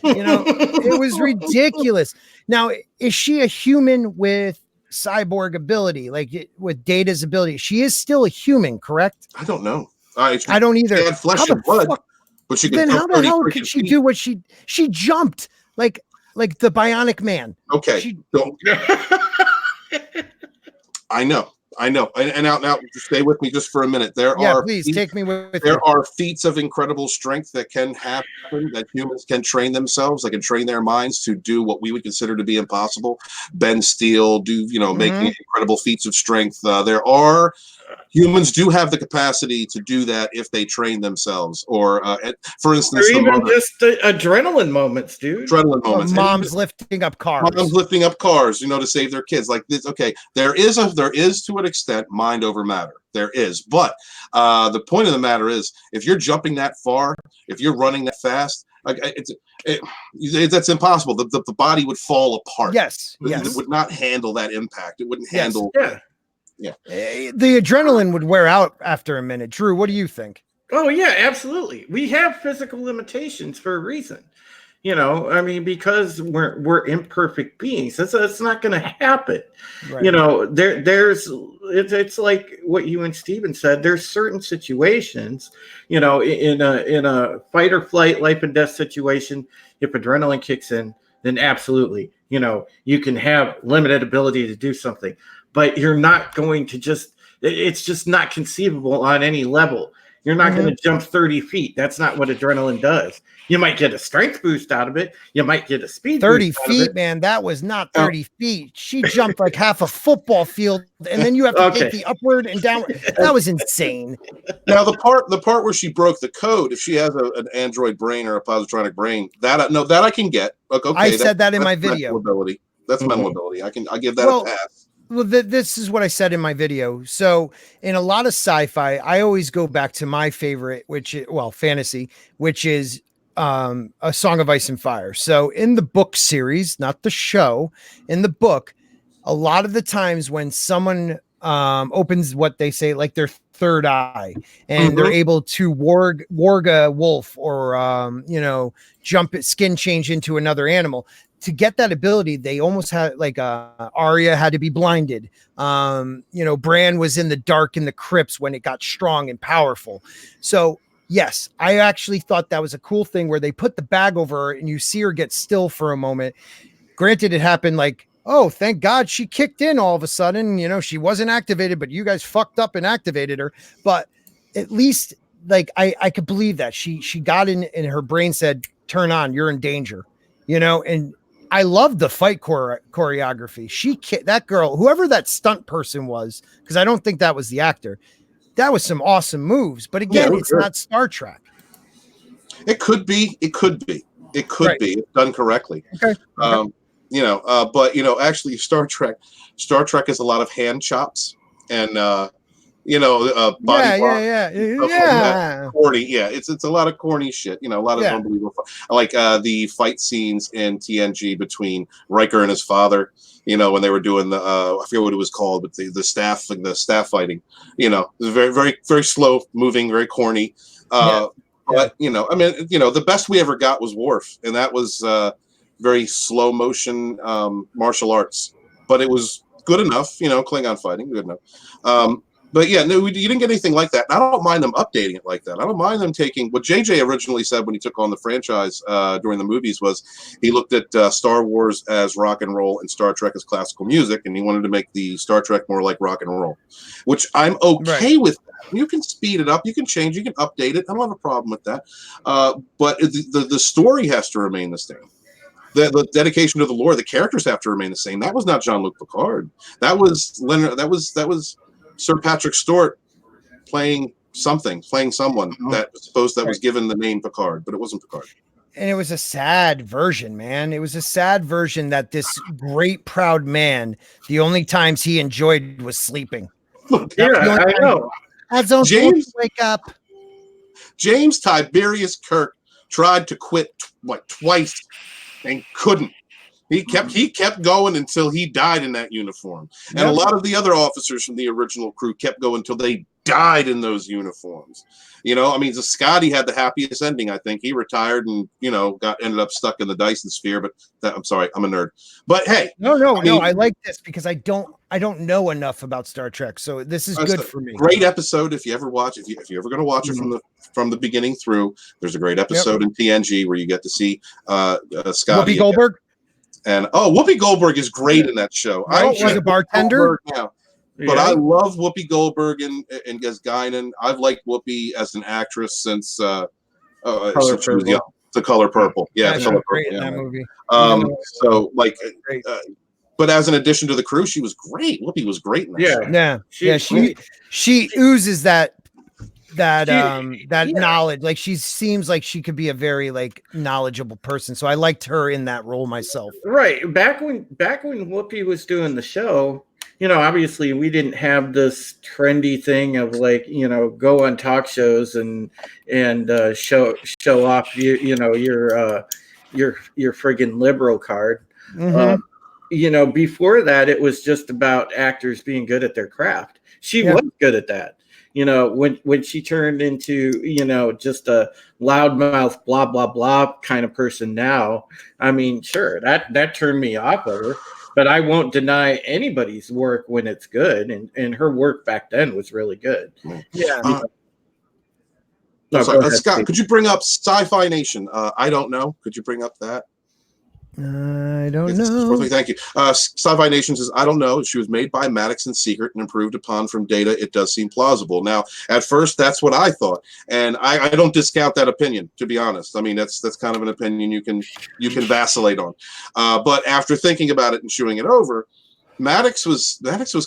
You know, it was ridiculous. Now, is she a human with cyborg ability, like with Data's ability? She is still a human, correct? I don't know. I don't either. She had flesh and blood. But she then how the hell could she do what she jumped like the Bionic Man? Okay. I know. And now stay with me just for a minute. Please take me with There are feats of incredible strength that can happen, that humans can train themselves. They can train their minds to do what we would consider to be impossible. Bend steel, making incredible feats of strength. Humans do have the capacity to do that if they train themselves, or for instance, just adrenaline moments, dude. Adrenaline moments. Moms lifting up cars. To save their kids. Like this. Okay, there is to an extent mind over matter. There is, but the point of the matter is, if you're jumping that far, if you're running that fast, Like that's impossible. The body would fall apart. Yes. It would not handle that impact. It wouldn't handle. Yeah. The adrenaline would wear out after a minute. Drew, what do you think? Oh yeah, absolutely. We have physical limitations for a reason. I mean, because we're imperfect beings. That's not going to happen. Right. It's like what you and Steven said. There's certain situations, in a fight or flight, life and death situation. If adrenaline kicks in, then absolutely, you can have limited ability to do something, but you're not going to it's just not conceivable on any level. You're not going to jump 30 feet. That's not what adrenaline does. You might get a strength boost out of it. You might get a speed 30 boost feet, man. That was not 30 feet. She jumped like half a football field, and then you have to take the upward and downward. That was insane. Now the part where she broke the code, if she has an android brain or a positronic brain, that I can get. Okay, I said that in my video. Mental ability. That's mental ability. I give that a pass. Well, this is what I said in my video. So in a lot of sci-fi, I always go back to my favorite, fantasy, which is A Song of Ice and Fire. So in the book series, not the show, in the book, a lot of the times when someone opens what they say, like their third eye, and they're able to warg a wolf or, jump skin change into another animal. To get that ability, they almost had like Arya had to be blinded. Bran was in the dark in the crypts when it got strong and powerful. So yes, I actually thought that was a cool thing where they put the bag over her and you see her get still for a moment. Granted, it happened like, oh, thank God she kicked in all of a sudden. She wasn't activated, but you guys fucked up and activated her. But at least like I could believe that she got in and her brain said, turn on, you're in danger, and I loved the fight choreography. That girl, whoever that stunt person was, because I don't think that was the actor, that was some awesome moves. But again, it's not Star Trek. It could be. It could be. If done correctly. Okay. But actually, Star Trek is a lot of hand chops and body yeah. Corny, it's a lot of corny shit. A lot of unbelievable, like the fight scenes in TNG between Riker and his father. When they were doing the I forget what it was called, but the staff fighting. It was very very very slow moving, very corny. But the best we ever got was Worf, and that was very slow motion martial arts, but it was good enough. Klingon fighting, good enough. But yeah, no, you didn't get anything like that. I don't mind them updating it like that. I don't mind them taking what JJ originally said when he took on the franchise during the movies was he looked at Star Wars as rock and roll and Star Trek as classical music, and he wanted to make the Star Trek more like rock and roll, which I'm okay with that. You can speed it up, you can change, you can update it. I don't have a problem with that. But the story has to remain the same. The dedication to the lore, the characters have to remain the same. That was not Jean-Luc Picard. That was Leonard. That was Sir Patrick Stewart playing someone that was given the name Picard, but it wasn't Picard. And it was a sad version, man. It was a sad version that this great, proud man, the only times he enjoyed was sleeping. I know. James, wake up. James Tiberius Kirk tried to quit twice and couldn't. He kept going until he died in that uniform. And a lot of the other officers from the original crew kept going until they died in those uniforms. Scotty had the happiest ending, I think. He retired and, ended up stuck in the Dyson sphere, but I'm sorry, I'm a nerd. But hey. No, I like this because I don't know enough about Star Trek. So this is good for me. Great episode if you ever watch if you're ever going to watch it from the beginning through. There's a great episode in TNG where you get to see Scotty Whoopi Goldberg. And Whoopi Goldberg is great in that show. Right? She's a bartender now, but I love Whoopi Goldberg and as Guinan. I've liked Whoopi as an actress since she was young. The Color Purple, yeah, she was great in that movie. But as an addition to the crew, she was great. Whoopi was great in that. Show. She oozes that knowledge. Like she seems like she could be a very knowledgeable person. So I liked her in that role myself. Right. Back when Whoopi was doing the show, obviously we didn't have this trendy thing of like, go on talk shows and show off your friggin' liberal card. Mhm. Before that, it was just about actors being good at their craft. She Yeah. was good at that. When she turned into, just a loudmouth, blah, blah, blah kind of person now, I mean, sure, that turned me off of her, but I won't deny anybody's work when it's good. And her work back then was really good. Yeah. No, go Sorry, ahead, Scott, Steve. could you bring up Sci-Fi Nation? I don't know. Could you bring up that? I don't Yes, know. thank you. Sci-Fi Nation says, I don't know. She was made by Maddox in secret and improved upon from data. It does seem plausible. Now, at first, that's what I thought, and I don't discount that opinion. To be honest, I mean that's kind of an opinion you can vacillate on. But after thinking about it and chewing it over, Maddox was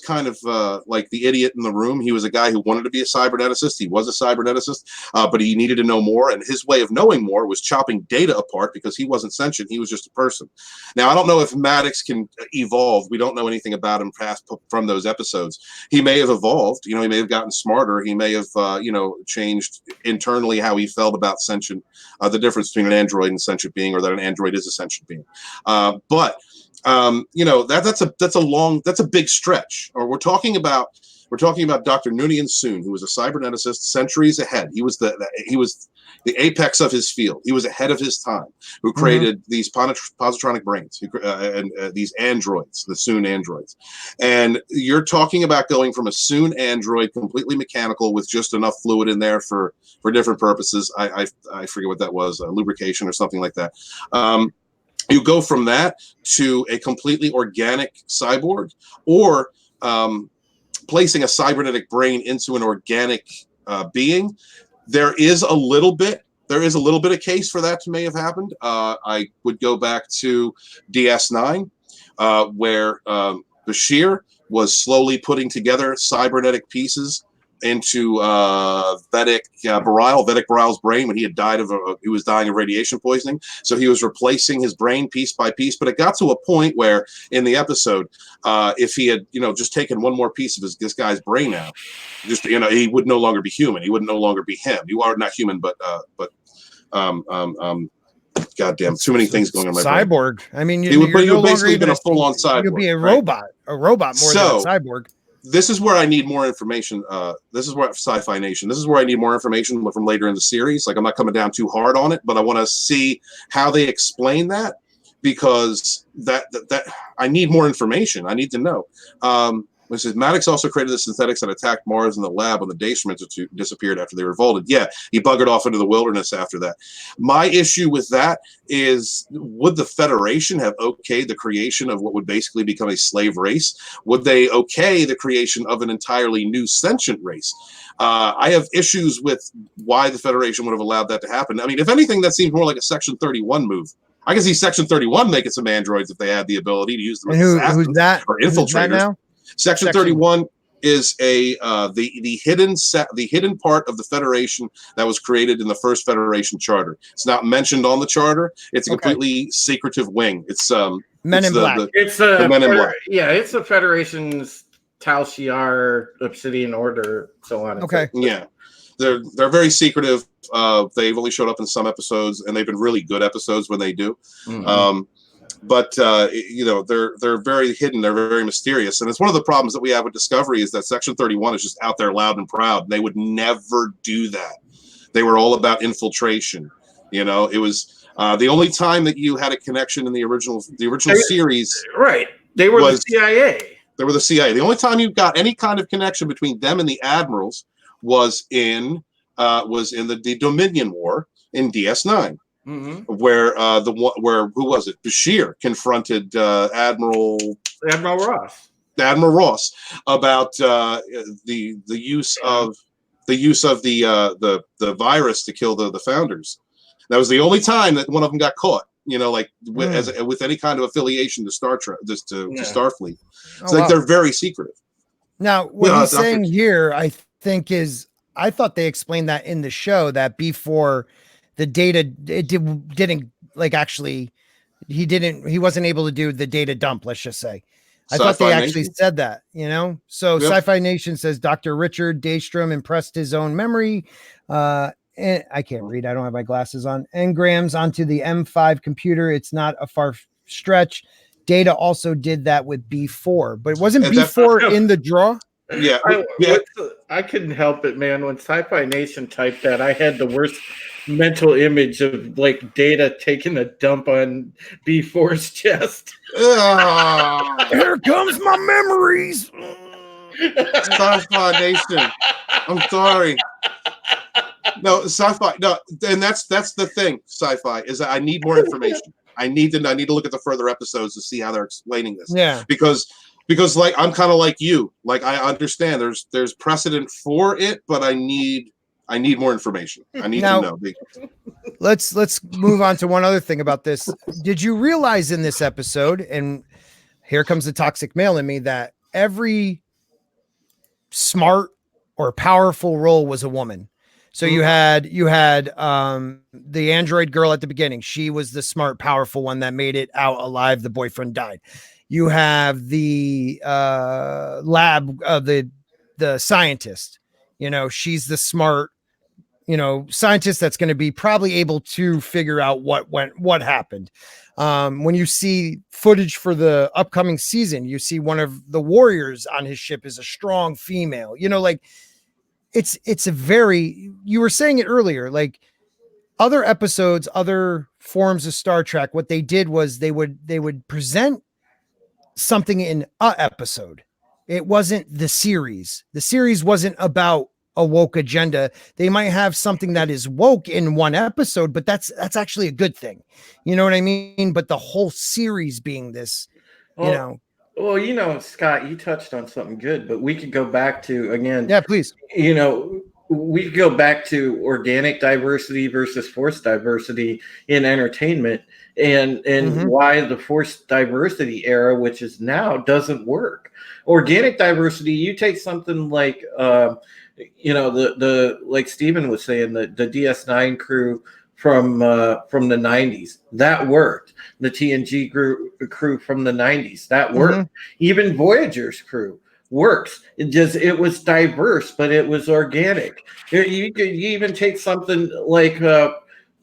kind of like the idiot in the room. He was a guy who wanted to be a cyberneticist. He was a cyberneticist, but he needed to know more. And his way of knowing more was chopping data apart because he wasn't sentient. He was just a person. Now, I don't know if Maddox can evolve. We don't know anything about him past from those episodes. He may have evolved. He may have gotten smarter. He may have, changed internally how he felt about sentient, the difference between an android and a sentient being, or that an android is a sentient being. But that's a big stretch. Or we're talking about Dr. Noonien Soon, who was a cyberneticist centuries ahead. He was the apex of his field. He was ahead of his time, who created these positronic brains and these androids, the Soon androids. And you're talking about going from a Soon android, completely mechanical, with just enough fluid in there for different purposes. I forget what that was, lubrication or something like that. You go from that to a completely organic cyborg, or placing a cybernetic brain into an organic being. There is a little bit of case for that to may have happened. I would go back to DS9, where Bashir was slowly putting together cybernetic pieces into Vedic Baril's brain when he had he was dying of radiation poisoning. So he was replacing his brain piece by piece. But it got to a point where in the episode, if he had just taken one more piece of this guy's brain out, he would no longer be human. He would no longer be him. You are not human, but goddamn, too many things going on in my brain. Cyborg. I mean, He would no basically longer been a full-on cyborg. You'll be a right? robot more than a cyborg. This is where I need more information. This is where Sci-Fi Nation. This is where I need more information from later in the series. Like, I'm not coming down too hard on it, but I want to see how they explain that, because that I need more information. I need to know. It says Maddox also created the synthetics that attacked Mars in the lab when the Daystrom Institute disappeared after they revolted. Yeah, he buggered off into the wilderness after that. My issue with that is, would the Federation have okayed the creation of what would basically become a slave race? Would they okay the creation of an entirely new sentient race? I have issues with why the Federation would have allowed that to happen. I mean, if anything, that seems more like a Section 31 move. I can see Section 31 making some androids if they had the ability to use them as assassins who's that? or infiltrators. Who's that now? Section 31 is the hidden part of the Federation that was created in the first Federation charter. It's not mentioned on the charter. It's a completely secretive wing. It's Men in Black. It's the Men in Black. Yeah, it's the Federation's Tal Shiar, Obsidian Order, so on. Okay. Yeah, they're very secretive. They've only showed up in some episodes, and they've been really good episodes when they do. Mm-hmm. But they're very hidden. They're very mysterious, and it's one of the problems that we have with Discovery is that Section 31 is just out there loud and proud. They would never do that. They were all about infiltration. It was the only time that you had a connection in the original series. Right. They were the CIA. They were the CIA. The only time you got any kind of connection between them and the admirals was in the Dominion War in DS9. Mm-hmm. Where who was it? Bashir confronted Admiral Ross about the use of the virus to kill the founders. That was the only time that one of them got caught. With any kind of affiliation to Star Trek, to Starfleet. It's they're very secretive. Now, what he's saying here, I think, is I thought they explained that in the show that before. The data didn't he wasn't able to do the data dump, let's just say. I thought they Sci-Fi actually Nation? said that, So Yep. Sci-Fi Nation says Dr. Richard Daystrom impressed his own memory. And I can't read. I don't have my glasses on. Engrams onto the M5 computer. It's not a far stretch. Data also did that with B4, but it wasn't And that's- B4 in the draw. Yeah, I couldn't help it, man. When Sci-Fi Nation typed that, I had the worst mental image of like Data taking a dump on B4's chest. Here comes my memories. Sci-Fi Nation. I'm sorry. No, sci-fi. No, and that's the thing. Sci-fi is that I need more information. I need to look at the further episodes to see how they're explaining this. Yeah, because like I'm kind of like you. Like I understand there's precedent for it, but I need more information. I need to know. Let's move on to one other thing about this. Did you realize in this episode, and here comes the toxic male in me, that every smart or powerful role was a woman? So you had the android girl at the beginning. She was the smart, powerful one that made it out alive. The boyfriend died. You have the lab the scientist. She's the smart, scientist that's going to be probably able to figure out what happened. When you see footage for the upcoming season, you see one of the warriors on his ship is a strong female. It's a very, you were saying it earlier, like other episodes, other forms of Star Trek, what they did was they would present something in a episode. It wasn't the series. The series wasn't about a woke agenda. They might have something that is woke in one episode, but that's actually a good thing. You know what I mean? But the whole series being this, Well, Scott, you touched on something good, but we could go back to, again. Yeah, please. We could go back to organic diversity versus forced diversity in entertainment, and why the forced diversity era, which is now, doesn't work. Organic diversity, you take something like the like Steven was saying, the DS9 crew from the 90s, that worked. The TNG crew from the 90s, that worked. Even Voyager's crew works. It was diverse, but it was organic. You could even take something like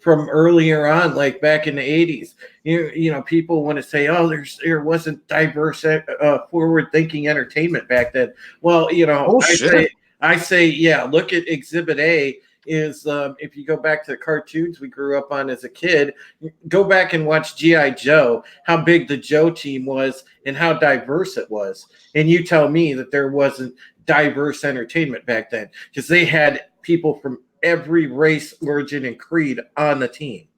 from earlier on, like back in the 80s. People want to say, oh, there wasn't diverse forward-thinking entertainment back then. Well, I say, yeah, look at Exhibit A. Is if you go back to the cartoons we grew up on as a kid, go back and watch G.I. Joe, how big the Joe team was and how diverse it was. And you tell me that there wasn't diverse entertainment back then, because they had people from every race, origin, and creed on the team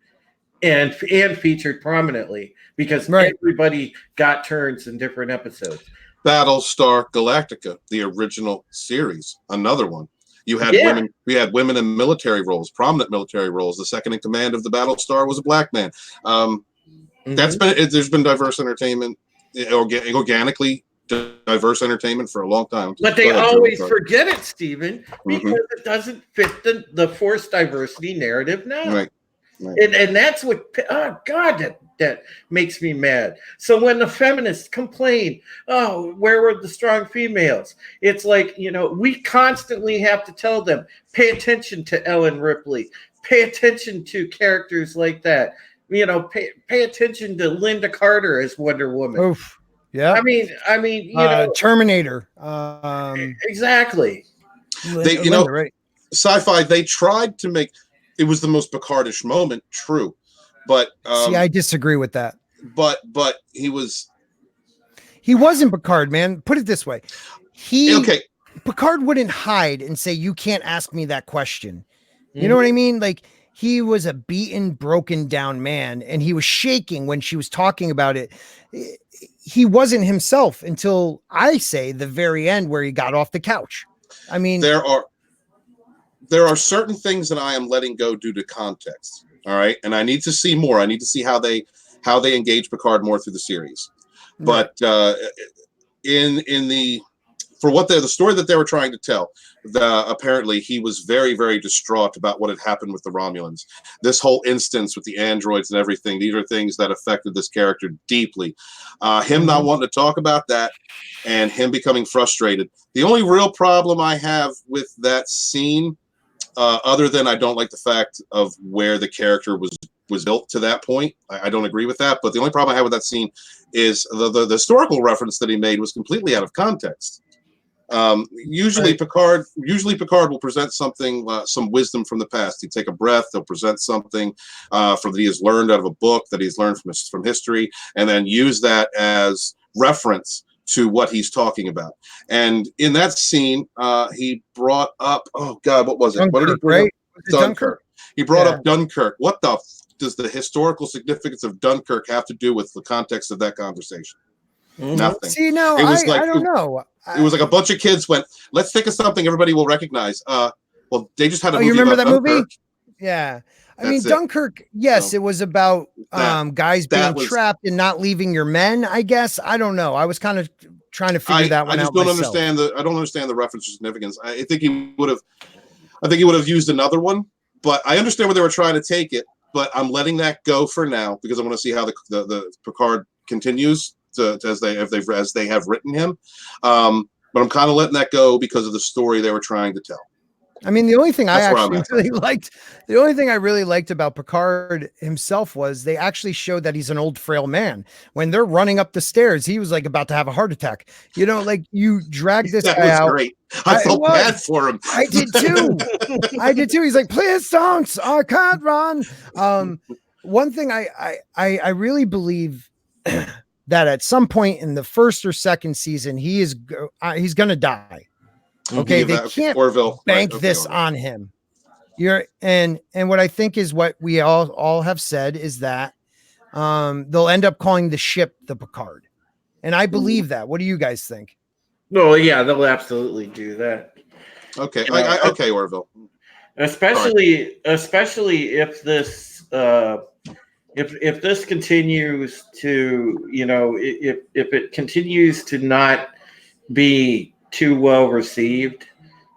and featured prominently, because everybody got turns in different episodes. Battlestar Galactica, the original series, another one. You had women. We had women in military roles, prominent military roles. The second in command of the Battlestar was a black man. There's been diverse entertainment, organically diverse entertainment for a long time. But they always forget it, Stephen, because it doesn't fit the forced diversity narrative now. Right. And that's what, that makes me mad. So when the feminists complain, oh, where were the strong females? It's like, we constantly have to tell them, pay attention to Ellen Ripley, pay attention to characters like that. Pay attention to Linda Carter as Wonder Woman. Oof. Yeah. I mean, Terminator. Exactly. Right. Sci-Fi, they tried to make, it was the most Picardish moment, true. But see, I disagree with that. But he wasn't Picard, man. Put it this way. Picard wouldn't hide and say, you can't ask me that question. You know what I mean? Like, he was a beaten, broken down man, and he was shaking when she was talking about it. He wasn't himself until, I say, the very end, where he got off the couch. I mean, there are certain things that I am letting go due to context. All right. And I need to see more. I need to see how they engage Picard more through the series. But in the for what the story that they were trying to tell, apparently he was very, very distraught about what had happened with the Romulans. This whole instance with the androids and everything, these are things that affected this character deeply. Him not wanting to talk about that and him becoming frustrated. The only real problem I have with that scene, other than I don't like the fact of where the character was built to that point. I don't agree with that. But the only problem I have with that scene is the historical reference that he made was completely out of context. Usually Picard will present something, some wisdom from the past. He'd take a breath. He'll present something from that he has learned out of a book, that he's learned from history, and then use that as reference to what he's talking about. And in that scene, he brought up, oh God, what was it? Dunkirk, what did he bring right? up? Dunkirk. He brought up Dunkirk. What the does the historical significance of Dunkirk have to do with the context of that conversation? Nothing. See, no, it was I don't know. It was like a bunch of kids went, let's think of something everybody will recognize. Well, they just had a movie. You remember that Dunkirk. movie? Yeah. I mean, Dunkirk, yes, it was about guys being trapped and not leaving your men, I guess. I don't know. I was kind of trying to figure that one out. I don't understand the reference to significance. I think he would have used another one, but I understand where they were trying to take it, but I'm letting that go for now because I want to see how the Picard continues as they have written him. But I'm kind of letting that go because of the story they were trying to tell. I mean, the only thing I really liked about Picard himself was they actually showed that he's an old, frail man. When they're running up the stairs, he was like about to have a heart attack. You know, like you drag this guy out. Great. I felt bad for him. I did too. He's like, please don't. I can't run. One thing I really believe that at some point in the first or second season, he's going to die. Okay, they can't bank this on him. And what I think is what we all have said is that they'll end up calling the ship the Picard, and I believe that. What do you guys think? No, yeah, they'll absolutely do that. Okay, okay, Orville. Especially if this if this continues to, if it continues to not be too well received,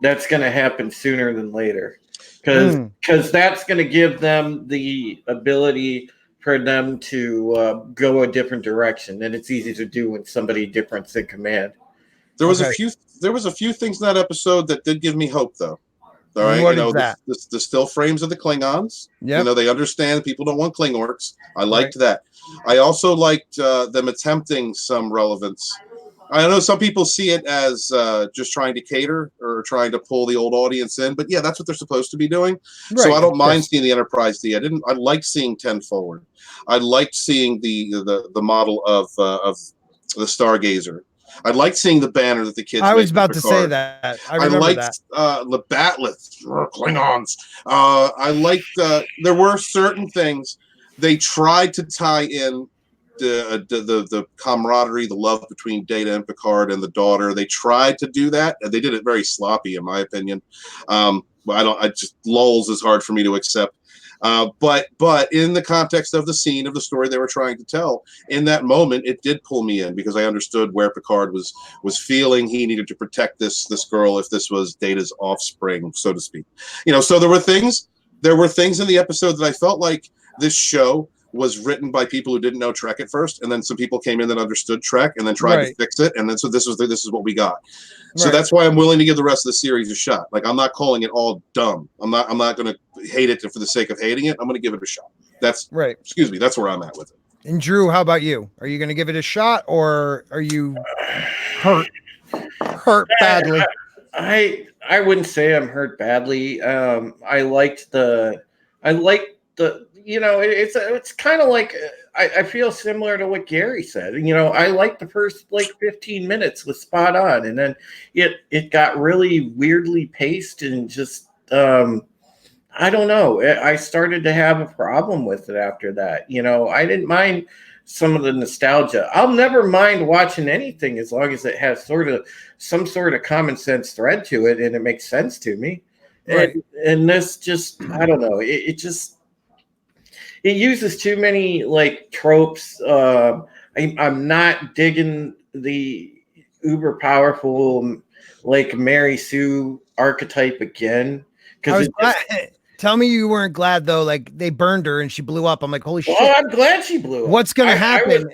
that's going to happen sooner than later, because that's going to give them the ability for them to go a different direction, and it's easy to do when somebody different's in command. There was a few things in that episode that did give me hope, though. All right, what is that? The still frames of the Klingons. Yep. They understand people don't want Klingorks. I liked that. I also liked them attempting some relevance. I know some people see it as just trying to cater or trying to pull the old audience in, but yeah, that's what they're supposed to be doing. Right, so I don't mind seeing the Enterprise D. I liked seeing 10 Forward. I liked seeing the model of the Stargazer. I liked seeing the banner that the kids. I was about to say that. I liked that. The Batleth Klingons. I liked. There were certain things they tried to tie in. The camaraderie, the love between Data and Picard and the daughter. They tried to do that, and they did it very sloppy, in my opinion. Lulz is hard for me to accept. But in the context of the scene of the story they were trying to tell, in that moment, it did pull me in because I understood where Picard was feeling he needed to protect this girl if this was Data's offspring, so to speak. So there were things in the episode that I felt like this show was written by people who didn't know Trek at first, and then some people came in that understood Trek and then tried to fix it, and then so this is what we got. So that's why I'm willing to give the rest of the series a shot. Like, I'm not calling it all dumb. I'm not going to hate it for the sake of hating it. I'm going to give it a shot. That's right. Excuse me. That's where I'm at with it. And Drew, how about you? Are you going to give it a shot, or are you hurt badly? I wouldn't say I'm hurt badly. I liked the. It's kind of like I feel similar to what Gary said. I liked the first 15 minutes was spot on, and then it got really weirdly paced and just I don't know. I started to have a problem with it after that. I didn't mind some of the nostalgia. I'll never mind watching anything as long as it has some sort of common sense thread to it and it makes sense to me. Right. And this just, I don't know. It uses too many tropes. I'm not digging the uber powerful like Mary Sue archetype again. Because tell me you weren't glad though. Like they burned her and she blew up. I'm like, holy shit! Oh, I'm glad she blew up. What's gonna happen?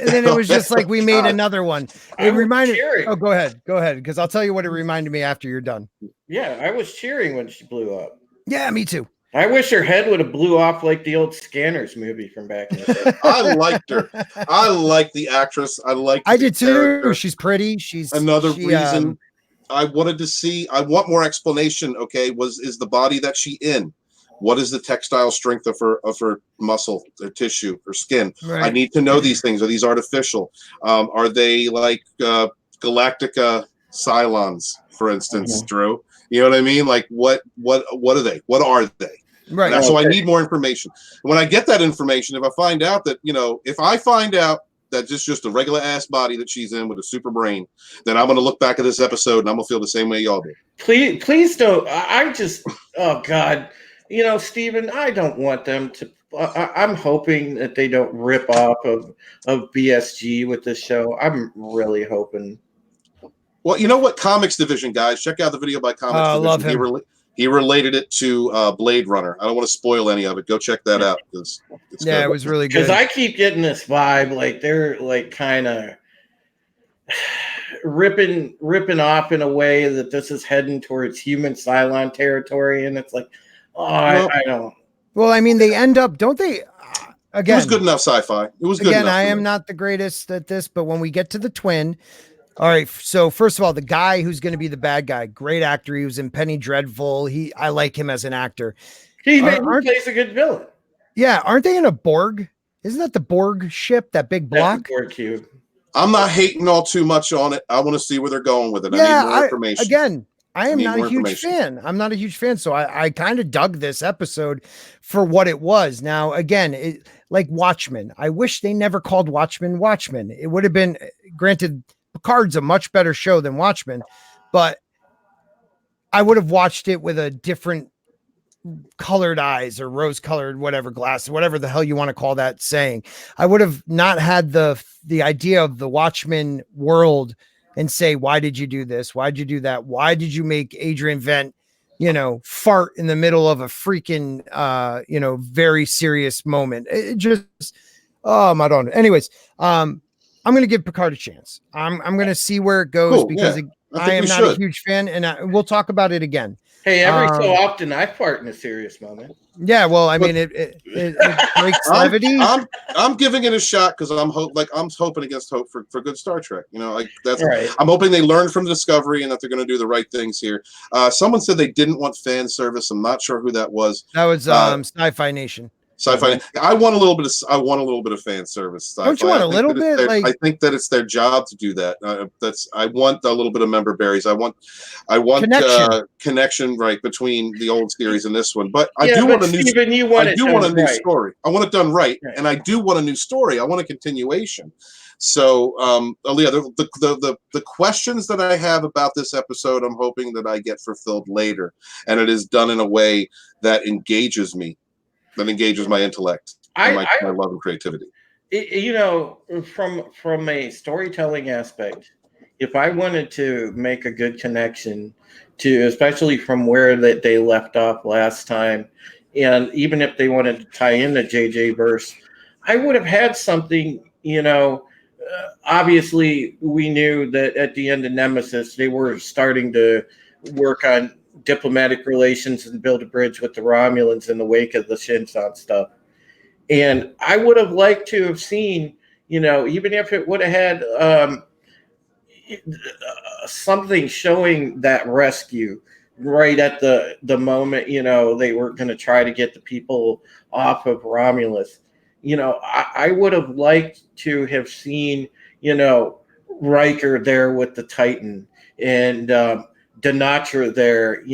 And then it was just like we made another one. It reminded. Oh, go ahead, because I'll tell you what it reminded me after you're done. Yeah, I was cheering when she blew up. Yeah, me too. I wish her head would have blew off like the old Scanners movie from back in the day. I liked her. I like the actress. I did too. Character. She's pretty. She's another reason I wanted to see. I want more explanation. Okay, is the body that she in? What is the textile strength of her muscle, her tissue, her skin? Right. I need to know these things. Are these artificial? Are they like Galactica Cylons, for instance, Drew? You know what I mean? Like what are they? What are they? Right. So I need more information. When I get that information, if I find out that that just a regular ass body that she's in with a super brain, then I'm going to look back at this episode and I'm going to feel the same way y'all do. Please don't. I just, oh God. You know, Steven, I don't want them to. I'm hoping that they don't rip off of BSG with this show. I'm really hoping. Well, you know what? Comics Division, guys, check out the video by Comics Division. I love him. He related it to Blade Runner. I don't want to spoil any of it. Go check that out because it was really good. Because I keep getting this vibe like they're like kind of ripping off in a way that this is heading towards human Cylon territory, and it's like. Oh, I don't. Well, I mean, they end up, don't they? Again, it was good enough sci-fi. It was good enough. I am not the greatest at this, but when we get to the twin, all right. So first of all, the guy who's going to be the bad guy, great actor. He was in Penny Dreadful. I like him as an actor. He plays a good villain. Yeah, aren't they in a Borg? Isn't that the Borg ship? That big block. Borg cube. I'm not hating all too much on it. I want to see where they're going with it. I need more information. Again. I am not a huge fan. I'm not a huge fan. So I kind of dug this episode for what it was. Now, again, like Watchmen. I wish they never called Watchmen. It would have been, granted, Picard's a much better show than Watchmen, but I would have watched it with a different colored eyes or rose colored, whatever glasses, whatever the hell you want to call that saying. I would have not had the idea of the Watchmen world and say, why did you do this? Why did you do that? Why did you make Adrian Vent, fart in the middle of a freaking, very serious moment? It just, I don't know. Anyways, I'm going to give Picard a chance. I'm going to see where it goes because I am not a huge fan, and we'll talk about it again. Hey, every so often I fart in a serious moment. Yeah, well, I mean, it breaks levity. I'm giving it a shot because I'm hoping against hope for good Star Trek. That's right. I'm hoping they learn from Discovery and that they're going to do the right things here. Someone said they didn't want fan service. I'm not sure who that was. That was Sci-Fi Nation. Sci-fi. I want a little bit of fan service. Sci-fi. Don't you want a little bit? I think that it's their job to do that. I want a little bit of member berries. I want connection right between the old series and this one. But I do want a new story. I want it done right, and I do want a new story. I want a continuation. So, Aaliyah, the questions that I have about this episode, I'm hoping that I get fulfilled later, and it is done in a way that engages me. That engages my intellect and my love and creativity. From a storytelling aspect, if I wanted to make a good connection to, especially from where that they left off last time, and even if they wanted to tie in the JJ verse, I would have had something. Obviously, we knew that at the end of Nemesis, they were starting to work on diplomatic relations and build a bridge with the Romulans in the wake of the Shinzon stuff. And I would have liked to have seen, even if it would have had something showing that rescue right at the moment, they were going to try to get the people off of Romulus. I would have liked to have seen, Riker there with the Titan and Dinatra there,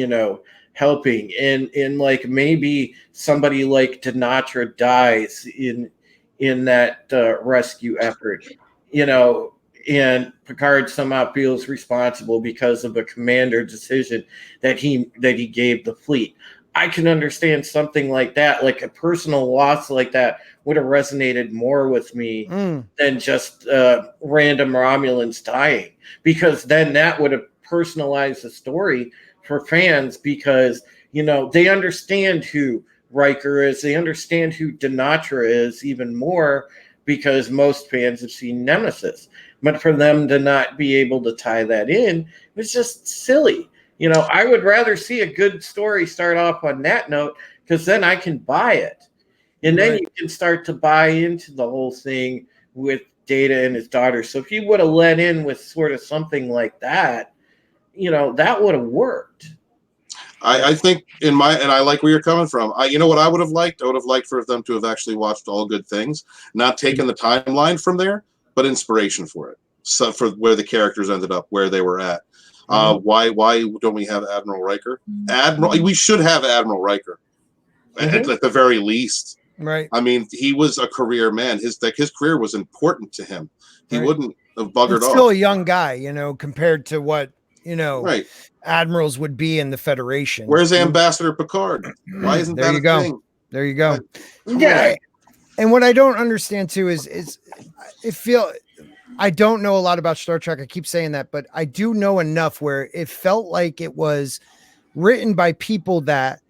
helping, and like maybe somebody like Dinatra dies in that rescue effort, and Picard somehow feels responsible because of a commander decision that he gave the fleet. I can understand something like that, like a personal loss like that would have resonated more with me than just random Romulans dying, because then that would have personalize the story for fans because, you know, they understand who Riker is. They understand who Denatra is even more because most fans have seen Nemesis. But for them to not be able to tie that in was just silly. You know, I would rather see a good story start off on that note because then I can buy it. And then you can start to buy into the whole thing with Data and his daughter. So if you would have let in with sort of something like that, you know, that would have worked. I think and I like where you're coming from. You know what I would have liked? I would have liked for them to have actually watched All Good Things, not taken the timeline from there, but inspiration for it. So for where the characters ended up, where they were at. Why don't we have Admiral Riker? We should have Admiral Riker at the very least. Right. I mean, he was a career man. His career was important to him. He wouldn't have buggered off. Still a young guy, you know, compared to what, you know, right. admirals would be in the Federation. Where's Ambassador Picard? Why isn't that a thing? There you go. Yeah. And what I don't understand too is I don't know a lot about Star Trek. I keep saying that, but I do know enough where it felt like it was written by people that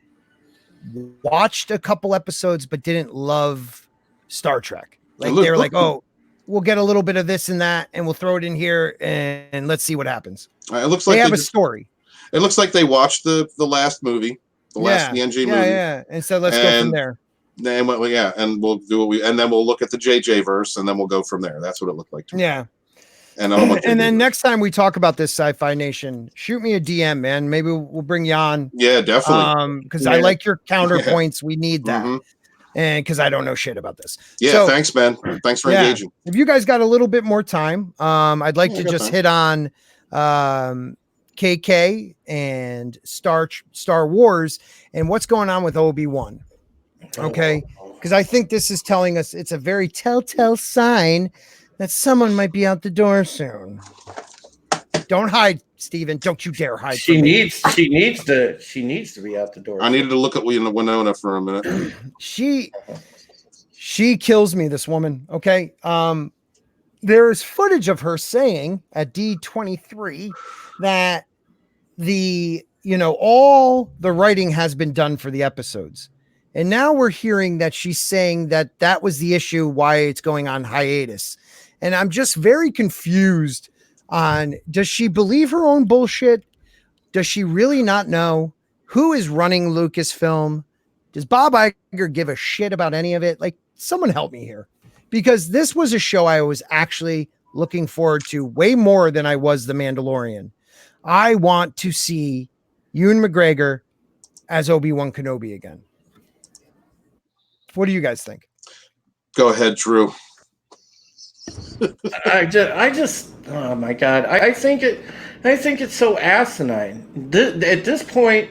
watched a couple episodes but didn't love Star Trek. Like they were like, oh, we'll get a little bit of this and that and we'll throw it in here and let's see what happens. It looks like they have a story. It looks like they watched the last movie, the last TNG movie. Yeah. And so let's go from there. And and we'll do and then we'll look at the JJ verse and then we'll go from there. That's what it looked like to me. Yeah. And then next time we talk about this Sci-Fi Nation, shoot me a DM, man. Maybe we'll bring you on. Yeah, definitely. Because I like your counterpoints. We need that. And because I don't know shit about this. Yeah, so, thanks, man. Thanks for engaging. If you guys got a little bit more time, I'd like to just hit on KK and Star Wars and what's going on with Obi-Wan. Okay. Because I think this is telling us it's a very telltale sign that someone might be out the door soon. Don't hide, Steven. Don't you dare hide. She needs to be out the door. I needed to look at Winona for a minute. She kills me, this woman. Okay. There is footage of her saying at D23 that all the writing has been done for the episodes. And now we're hearing that she's saying that was the issue, why it's going on hiatus. And I'm just very confused on, does she believe her own bullshit? Does she really not know who is running Lucasfilm? Does Bob Iger give a shit about any of it? Like, someone help me here, because this was a show I was actually looking forward to way more than I was The Mandalorian. I want to see Ewan McGregor as Obi-Wan Kenobi again. What do you guys think? Go ahead, Drew. I just oh my god, I think it's so asinine. At this point,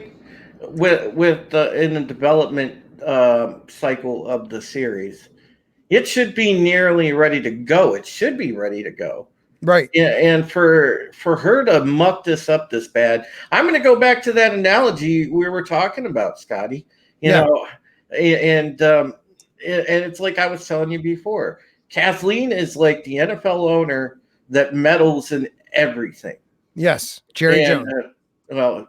with in the development cycle of the series, it should be nearly ready to go. It should be ready to go. Right. Yeah, and for her to muck this up this bad, I'm going to go back to that analogy we were talking about, Scotty. You know, and it's like I was telling you before. Kathleen is like the NFL owner that meddles in everything. Yes, Jerry Jones. Well,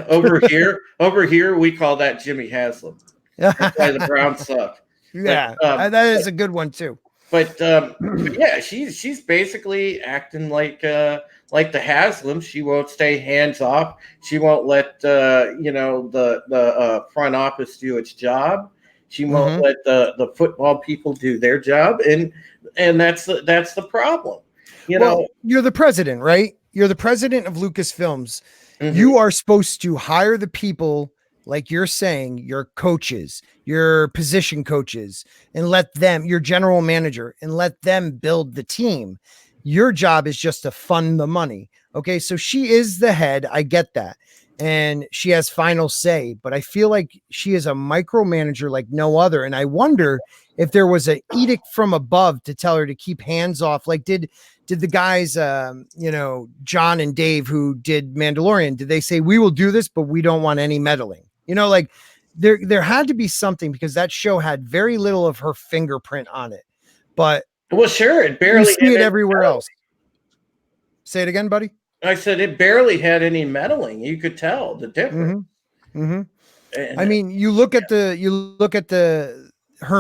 over here, we call that Jimmy Haslam. That's why the Browns suck. Yeah, but, that is a good one too. But yeah, she's basically acting like the Haslam. She won't stay hands off. She won't let the front office do its job. She won't let the football people do their job, and that's the problem. You know, you're the president, right? You're the president of Lucasfilms. You are supposed to hire the people, like you're saying, your coaches, your position coaches, and let them, your general manager, and let them build the team. Your job is just to fund the money. Okay, so she is the head. I get that. And she has final say, but I feel like she is a micromanager like no other. And I wonder if there was an edict from above to tell her to keep hands off. Like, did the guys, John and Dave, who did Mandalorian, did they say, we will do this, but we don't want any meddling? You know, like there had to be something, because that show had very little of her fingerprint on it. But well, sure, it barely see it everywhere else. Say it again, buddy. I said it barely had any meddling. You could tell the difference. Mm-hmm. And, I mean, you look at her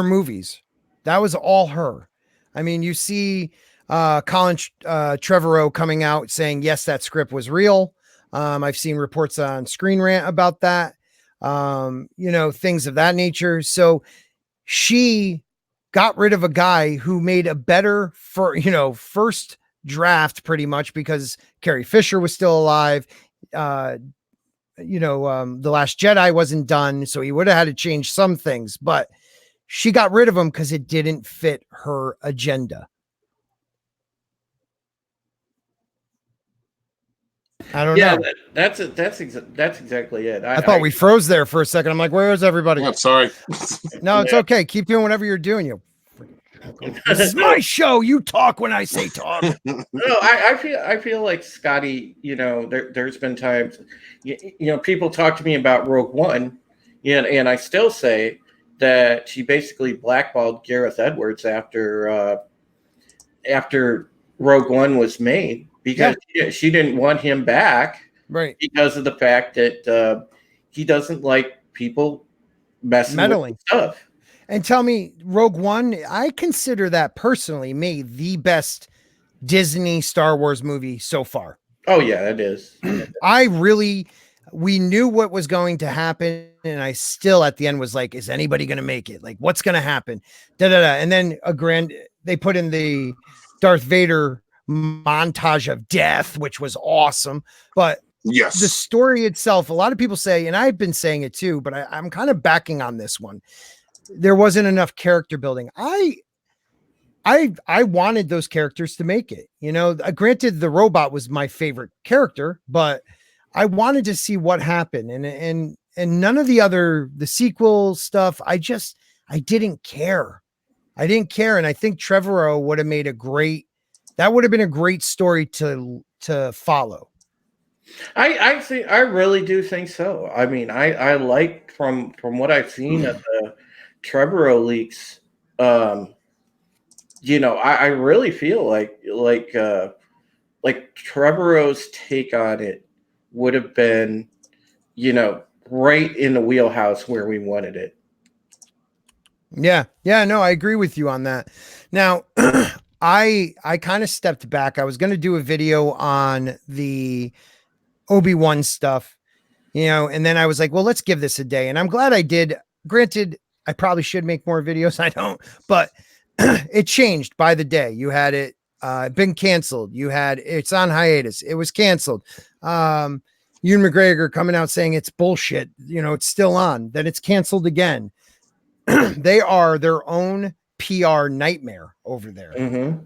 movies. That was all her. I mean, you see Colin Trevorrow coming out saying, yes, that script was real. I've seen reports on Screen Rant about that. Things of that nature. So she got rid of a guy who made a better first draft pretty much because Carrie Fisher was still alive. The Last Jedi wasn't done, so he would have had to change some things, but she got rid of him because it didn't fit her agenda. I don't know. That's exactly it. I thought we froze there for a second. I'm like, where is everybody? I'm sorry. No, it's okay. Keep doing whatever you're doing. This is my show. You talk when I say talk. No, I feel like Scotty. There's been times, people talk to me about Rogue One, and I still say that she basically blackballed Gareth Edwards after Rogue One was made because she didn't want him back, right? Because of the fact that he doesn't like people meddling with stuff. And tell me, Rogue One, I consider that personally made the best Disney Star Wars movie so far. Oh yeah, it is. We knew what was going to happen, and I still at the end was like, is anybody going to make it? Like, what's going to happen? And then they put in the Darth Vader montage of death, which was awesome. But yes, the story itself, a lot of people say, and I've been saying it too, but I'm kind of backing on this one. There wasn't enough character building. I wanted those characters to make it. Granted, the robot was my favorite character, but I wanted to see what happened. And none of the sequel stuff, I didn't care. I didn't care. And I think Trevorrow would have made that would have been a great story to follow. I really do think so. I mean, I like from what I've seen of the Trevorrow leaks, I really feel like Trevorrow's take on it would have been, right in the wheelhouse where we wanted it. Yeah. No, I agree with you on that. Now, I kind of stepped back. I was going to do a video on the Obi-Wan stuff, and then I was like, well, let's give this a day. And I'm glad I did. Granted, I probably should make more videos. I don't, but it changed by the day. You had it been canceled. It's on hiatus. It was canceled. Ewan McGregor coming out saying it's bullshit. It's still on. Then it's canceled again. They are their own PR nightmare over there. Mm-hmm.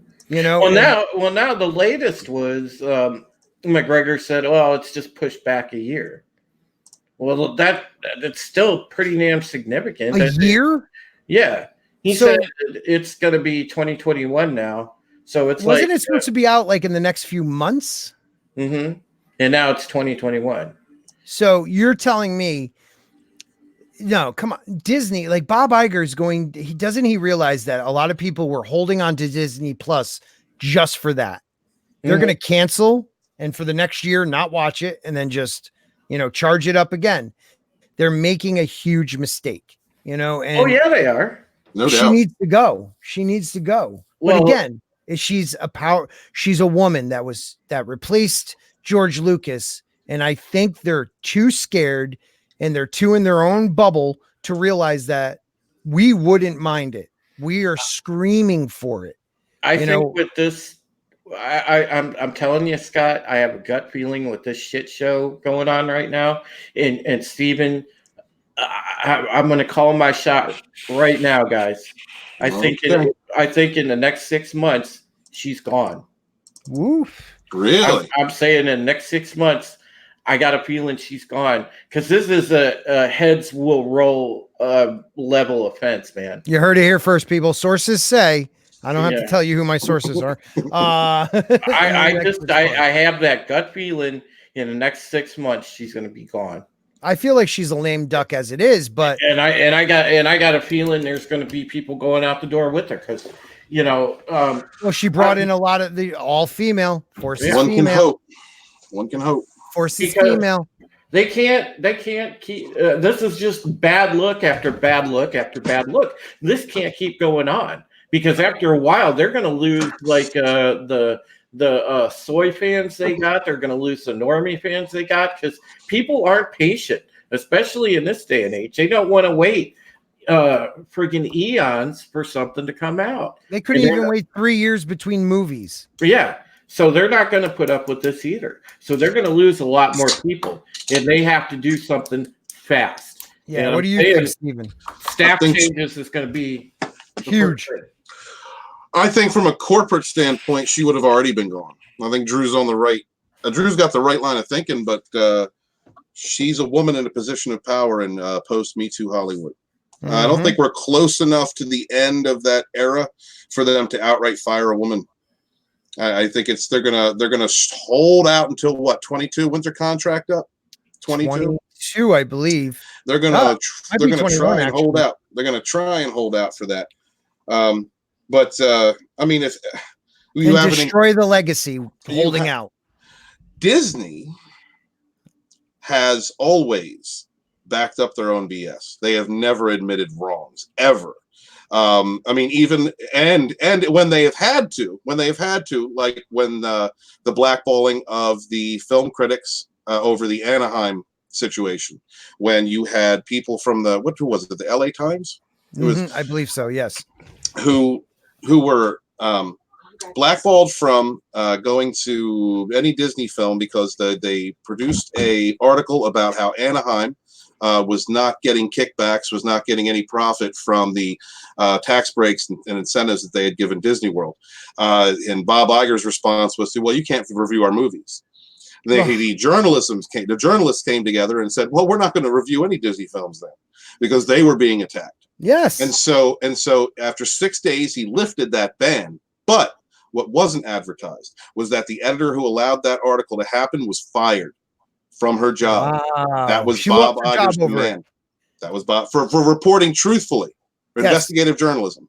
Now the latest was McGregor said, "Oh, it's just pushed back a year." Well, that's still pretty damn significant. A year? Yeah. He said it's going to be 2021 now. So wasn't it supposed to be out like in the next few months? Mm-hmm. And now it's 2021. So you're telling me, no, come on, Disney, like Bob Iger's doesn't he realize that a lot of people were holding on to Disney Plus just for that? They're going to cancel and for the next year, not watch it and then just, charge it up again. They're making a huge mistake, and oh yeah, they are. No doubt. She needs to go. Well, but again, she's a woman that replaced George Lucas. And I think they're too scared and they're too in their own bubble to realize that we wouldn't mind it. We are screaming for it. I think with this, I'm telling you, Scott, I have a gut feeling with this shit show going on right now. And Steven, I'm going to call my shot right now, guys. I think in the next 6 months, she's gone. Woof. Really? I'm saying in the next 6 months, I got a feeling she's gone because this is a heads will roll level offense, man. You heard it here first, people. Sources say. I don't have to tell you who my sources are. I have that gut feeling in the next 6 months she's going to be gone. I feel like she's a lame duck as it is, but I got a feeling there's going to be people going out the door with her because well, she brought in a lot of the all female forces. One can hope. One can hope. Force is Because female. they can't keep. This is just bad look after bad look after bad look. This can't keep going on because after a while they're going to lose like the soy fans they got. They're going to lose the normie fans they got because people aren't patient, especially in this day and age. They don't want to wait freaking eons for something to come out. They couldn't even wait 3 years between movies. Yeah. So they're not going to put up with this either. So they're going to lose a lot more people, and they have to do something fast. Yeah. And What do you think, Steven? Staff changes is going to be huge. I think from a corporate standpoint, she would have already been gone. I think Drew's on the right. Drew's got the right line of thinking, but she's a woman in a position of power in post-Me Too Hollywood. I don't think we're close enough to the end of that era for them to outright fire a woman. I think they're gonna hold out until what, 22? When's their contract up? 22, I believe. They're gonna try and actually. hold out. They're gonna try and hold out for that. But I mean, if you have destroy the legacy, holding out. Disney has always backed up their own BS. They have never admitted wrongs ever. I mean, even and when they have had to, like when the blackballing of the film critics over the Anaheim situation, when you had people from who was it, the LA Times? I believe so. Yes. Who were blackballed from going to any Disney film because they produced a article about how Anaheim was not getting kickbacks, was not getting any profit from the tax breaks and incentives that they had given Disney World. And Bob Iger's response was, well, you can't review our movies. The journalists came together and said, well, we're not going to review any Disney films then, because they were being attacked. Yes. And so after 6 days, he lifted that ban. But what wasn't advertised was that the editor who allowed that article to happen was fired from her job. Wow. That was Bob Iger's demand. That was Bob for reporting truthfully, for investigative journalism.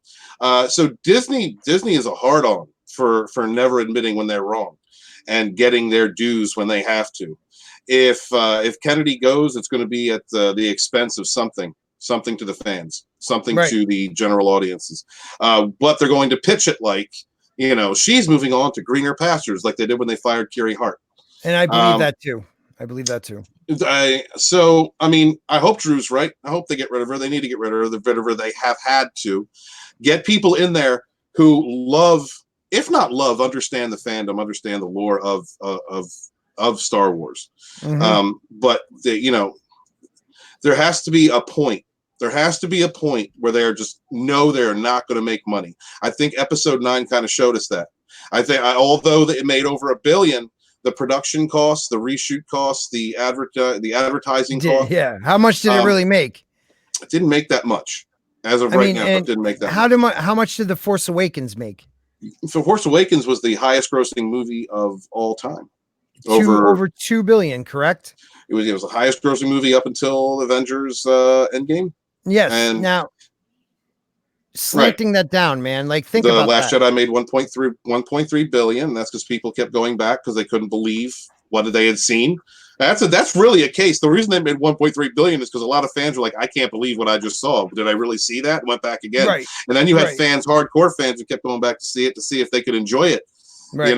So Disney is a hard on for never admitting when they're wrong and getting their dues when they have to. If Kennedy goes, it's going to be at the expense of something to the fans, something to the general audiences. But they're going to pitch it like, she's moving on to greener pastures, like they did when they fired Kiri Hart. And I believe that too. I mean, I hope Drew's right. I hope they get rid of her. They need to get rid of her. They have had to get people in there who love, if not love, understand the fandom, understand the lore of Star Wars. But there has to be a point. There has to be a point where they're not going to make money. I think Episode 9 kind of showed us that. I think although it made over $1 billion, the production costs, the reshoot costs, the advertising costs. Yeah. How much did it really make? It didn't make that much. As of right now, it didn't make that much. How much did The Force Awakens make? So Force Awakens was the highest grossing movie of all time. Over $2 billion, correct? It was the highest grossing movie up until Avengers Endgame. Yes. And now slanting that down, man. Like think about The Last Jedi made 1.3 billion. That's because people kept going back because they couldn't believe what they had seen. That's really a case. The reason they made 1.3 billion is because a lot of fans were like, I can't believe what I just saw. Did I really see that? And went back again. Right. And then you had fans, hardcore fans, who kept going back to see if they could enjoy it. Right.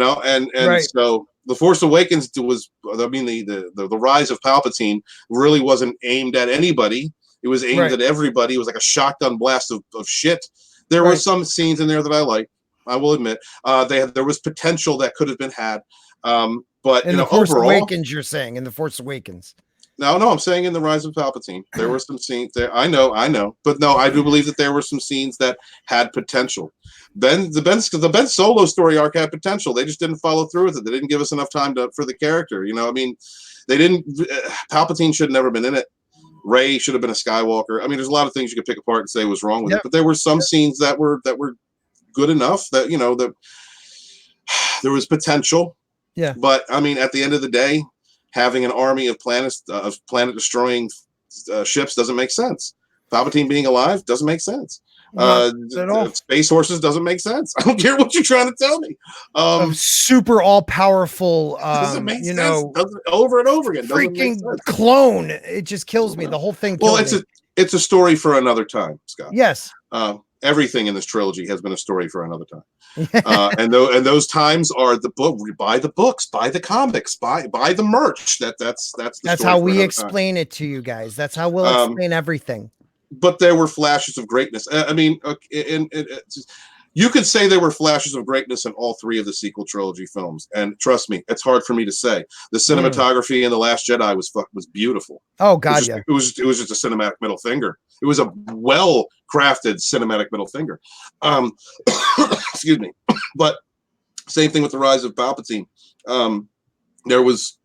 So The Force Awakens was, the rise of Palpatine really wasn't aimed at anybody. It was aimed at everybody. It was like a shotgun blast of shit. There were some scenes in there that I liked, I will admit. There was potential that could have been had. But in The Force Awakens, you're saying in The Force Awakens. No, I'm saying in The Rise of Palpatine. There were some scenes there. I know. But no, I do believe that there were some scenes that had potential. The Ben Solo story arc had potential. They just didn't follow through with it. They didn't give us enough time for the character. They didn't. Palpatine should have never been in it. Rey should have been a Skywalker. I mean, there's a lot of things you could pick apart and say was wrong with it, but there were some scenes that were good enough that that there was potential. Yeah. But I mean, at the end of the day, having an army of planet destroying ships doesn't make sense. Palpatine being alive doesn't make sense. At all. Space horses doesn't make sense. I don't care what you're trying to tell me. A super all powerful, Doesn't make you sense. know, Doesn't, over and over again. Doesn't make freaking sense. clone. It just kills me. The whole thing. Well, kills it's a story for another time, Scott. Yes. Everything in this trilogy has been a story for another time. And those times are the book. Buy the books, buy the comics, buy the merch. That's how we explain it to you guys. That's how we'll explain everything. But there were flashes of greatness. I mean, you could say there were flashes of greatness in all three of the sequel trilogy films. And trust me, it's hard for me to say. The cinematography in The Last Jedi was beautiful. Oh God, it was just a cinematic middle finger. It was a well-crafted cinematic middle finger. Excuse me. But same thing with the rise of Palpatine. There was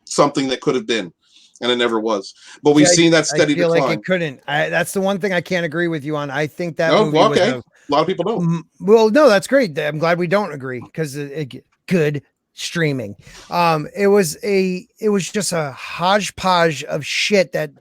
something that could have been, and it never was. But we've seen that steady I feel decline. like it couldn't. That's the one thing I can't agree with you on. I think that movie okay. was A lot of people don't. Well, no, that's great. I'm glad we don't agree because good streaming. It was just a hodgepodge of shit that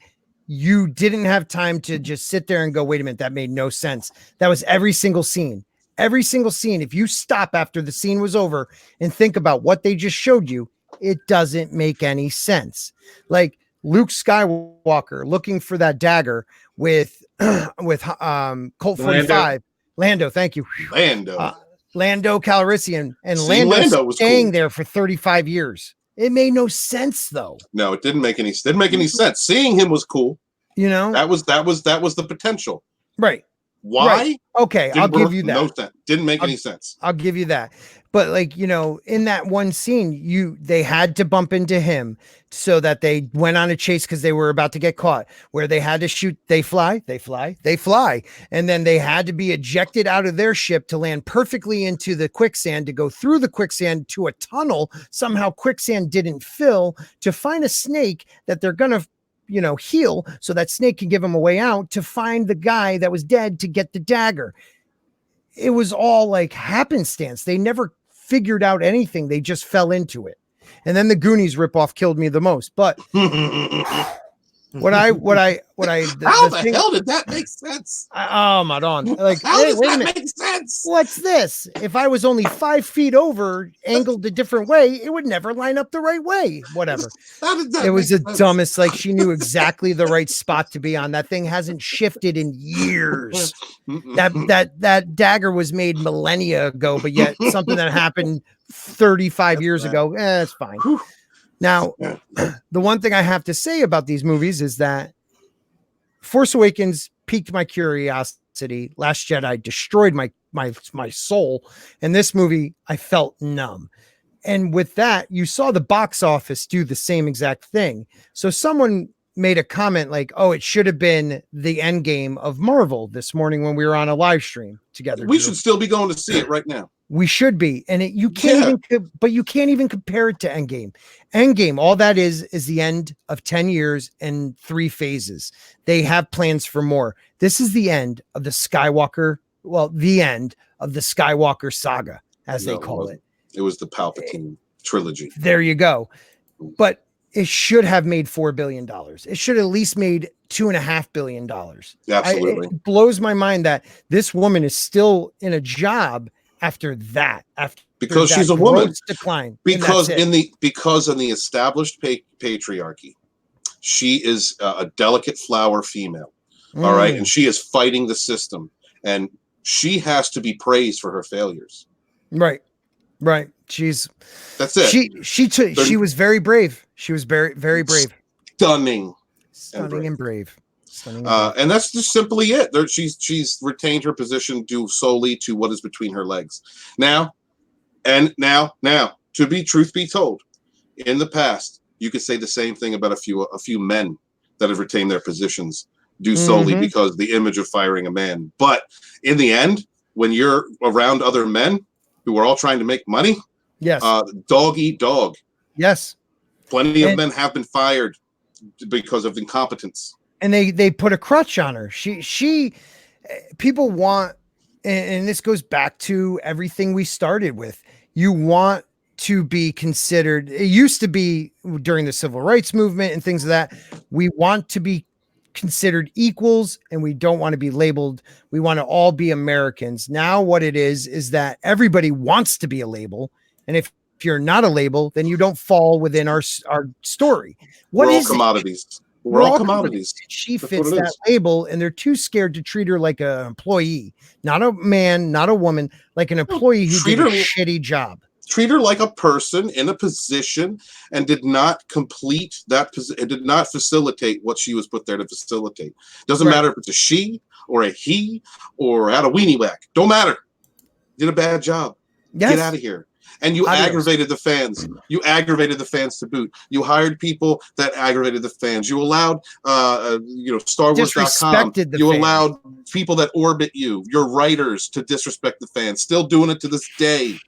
you didn't have time to just sit there and go, wait a minute, that made no sense. That was every single scene. Every single scene. If you stop after the scene was over and think about what they just showed you, it doesn't make any sense. Like Luke Skywalker looking for that dagger with Colt 45. Lando, thank you. Lando Calrissian, and Lando was staying there for 35 years. It made no sense though. No, it didn't make any sense. Seeing him was cool. You know, that was the potential. Right. Why? Right. Okay, I'll give you that. No sense. Didn't make any sense. I'll give you that. But like, you know, in that one scene, they had to bump into him so that they went on a chase because they were about to get caught, where they had to shoot. They fly. And then they had to be ejected out of their ship to land perfectly into the quicksand, to go through the quicksand to a tunnel. Somehow quicksand didn't fill, to find a snake that they're going to, you know, heal so that snake can give him a way out, to find the guy that was dead, to get the dagger. It was all like happenstance. They never figured out anything. They just fell into it. And then the Goonies ripoff killed me the most. But how the hell did that make sense? Madon. Like, how does that make sense? What's this? If I was only 5 feet over, angled a different way, it would never line up the right way. Whatever. It was the dumbest. Like, she knew exactly the right spot to be on. That thing hasn't shifted in years. That dagger was made millennia ago, but yet something that happened 35 years ago. It's fine. Now, the one thing I have to say about these movies is that Force Awakens piqued my curiosity. Last Jedi destroyed my soul. And this movie, I felt numb. And with that, you saw the box office do the same exact thing. So someone made a comment like, oh, it should have been the end game of Marvel this morning when we were on a live stream together. We should still be going to see it right now. We should be. And you can't even compare it to Endgame. Endgame, all that is the end of 10 years and 3 phases. They have plans for more. This is the end of the Skywalker. Well, the end of the Skywalker saga, as they call it. It was the Palpatine trilogy. There you go. But it should have made $4 billion. It should at least made $2.5 billion. Absolutely. It blows my mind that this woman is still in a job after that. Because she's a woman. Decline. Because in the established patriarchy, she is a delicate flower female. All right, and she is fighting the system, and she has to be praised for her failures. Right. That's it. She was very brave. She was very, very brave. Stunning and brave. And that's just simply it. She's retained her position due solely to what is between her legs. Now, to be truth be told, in the past, you could say the same thing about a few men that have retained their positions due solely because the image of firing a man. But in the end, when you're around other men who are all trying to make money, yes, dog eat dog. Yes, plenty of men have been fired because of incompetence. And they put a crutch on her. People want, and this goes back to everything we started with. You want to be considered. It used to be during the civil rights movement and things of that. We want to be considered equals and we don't want to be labeled. We want to all be Americans. Now what it is that everybody wants to be a label. And if you're not a label, then you don't fall within our story. What We're all is commodities. We're all commodities. She That's fits what it that is. label, and they're too scared to treat her like an employee, not a man, not a woman, like an employee who Treat did a her- shitty job. Treat her like a person in a position and did not complete that position. It did not facilitate what she was put there to facilitate. Doesn't Right. matter if it's a she or a he or had a weenie whack. Don't matter. Did a bad job. Yes. Get out of here. And you Adios. aggravated the fans. You aggravated the fans to boot. You hired people that aggravated the fans. You allowed, StarWars.com. Disrespected the You fans. allowed people that orbit you, your writers, to disrespect the fans. Still doing it to this day.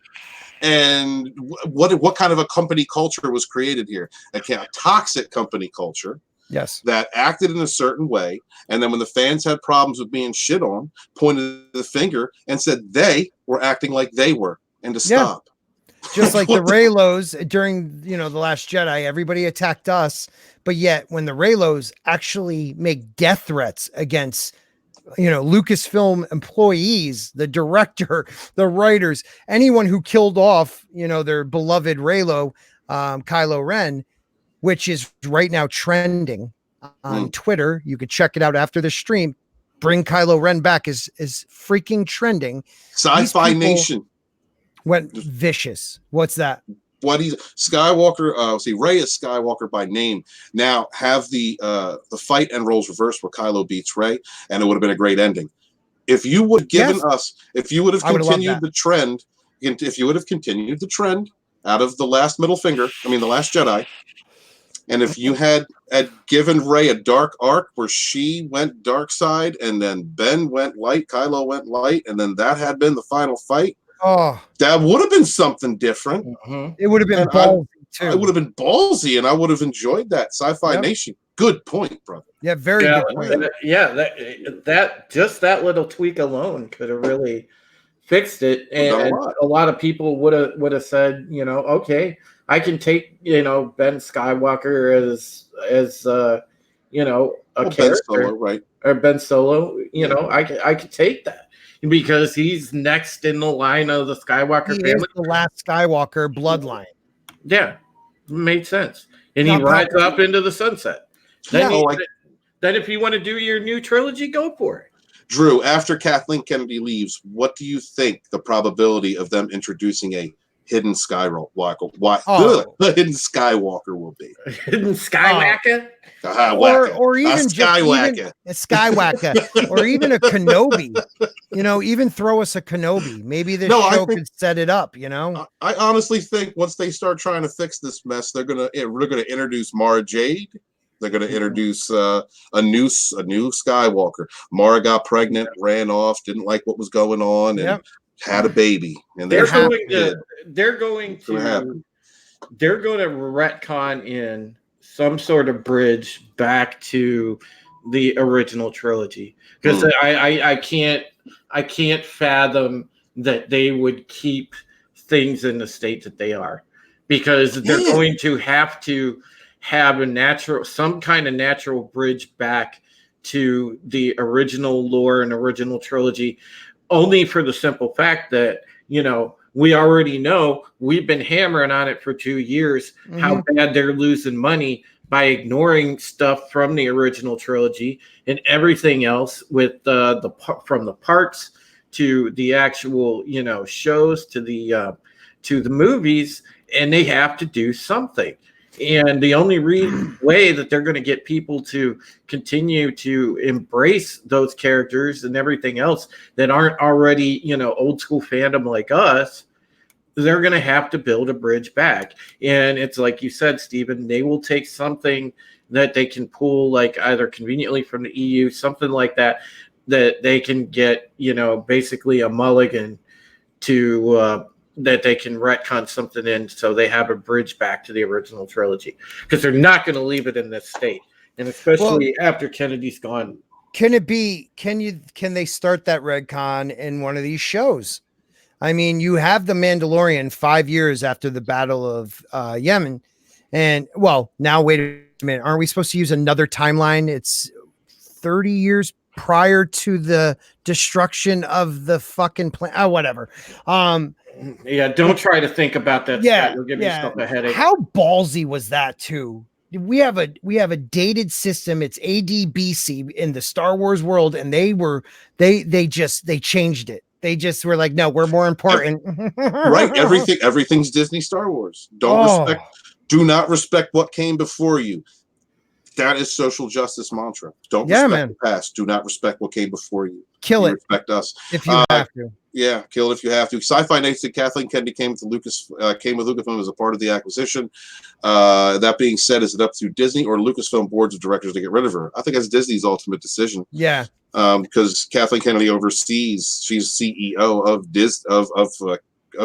And what kind of a company culture was created here? A toxic company culture Yes. that acted in a certain way. And then when the fans had problems with being shit on, pointed the finger and said they were acting like they were and to Yeah. stop. Just like the Raylos during, The Last Jedi, everybody attacked us. But yet when the Raylos actually make death threats against, Lucasfilm employees, the director, the writers, anyone who killed off, their beloved Raylo, Kylo Ren, which is right now trending on Twitter. You could check it out after the stream. Bring Kylo Ren back is freaking trending. Sci-Fi Nation went vicious. What's that? What he's Skywalker? Rey is Skywalker by name. Now have the fight and roles reversed where Kylo beats Rey, and it would have been a great ending. If you would have given us, if you would have continued the trend, if you would have continued the trend out of the last middle finger, the Last Jedi, and if you had given Rey a dark arc where she went dark side, and then Ben went light, Kylo went light, and then that had been the final fight. Oh, that would have been something different. Mm-hmm. It would have been ballsy too. It would have been ballsy, and I would have enjoyed that. Sci-Fi Nation. Good point, brother. Yeah, very good point. That little tweak alone could have really fixed it, and a lot of people would have said, okay, I can take Ben Skywalker as a character, Ben Solo, right? Or Ben Solo. I could take that. Because he's next in the line of the Skywalker family. Is the last Skywalker bloodline. Yeah, made sense. And he rides up into the sunset. Then if you want to do your new trilogy, go for it. Drew, after Kathleen Kennedy leaves, what do you think the probability of them introducing a hidden Skywalker? The hidden Skywalker will be? Hidden Skywalker? Or even Skywalker. A Skywalker. Or even a Kenobi. Even throw us a Kenobi. Maybe this show could set it up, I honestly think once they start trying to fix this mess, we're gonna introduce Mara Jade. They're gonna introduce a new Skywalker. Mara got pregnant, ran off, didn't like what was going on, and had a baby. And they're going to retcon in some sort of bridge back to the original trilogy, because I can't fathom that they would keep things in the state that they are, because they're going to have some kind of natural bridge back to the original lore and original trilogy, only for the simple fact that we already know, we've been hammering on it for 2 years, how bad they're losing money by ignoring stuff from the original trilogy and everything else with from the parts to the actual, shows to the movies, and they have to do something. And the only way that they're going to get people to continue to embrace those characters and everything else that aren't already, old school fandom like us, they're going to have to build a bridge back. And it's like you said, Stephen, they will take something that they can pull, like either conveniently from the EU, something like that they can get, basically a mulligan to that they can retcon something in, so they have a bridge back to the original trilogy, because they're not going to leave it in this state, and especially after Kennedy's gone. Can they start that retcon in one of these shows? You have the Mandalorian 5 years after the Battle of Yemen, and now wait a minute, aren't we supposed to use another timeline? It's 30 years prior to the destruction of the fucking planet. Oh, whatever. Yeah, don't try to think about that. Yeah, Scott. You'll give yourself a headache. How ballsy was that too? We have a dated system. It's ADBC in the Star Wars world, and they changed it. They just were like, no, we're more important. Right. Everything's Disney Star Wars. Do not respect what came before you. That is social justice mantra. Don't respect the past. Do not respect what came before you. Kill it. Respect us. If you have to. Yeah, kill it if you have to. Sci-Fi Nights that Kathleen Kennedy came with Lucasfilm as a part of the acquisition. That being said, is it up to Disney or Lucasfilm boards of directors to get rid of her? I think that's Disney's ultimate decision. Yeah. Because Kathleen Kennedy oversees, she's CEO of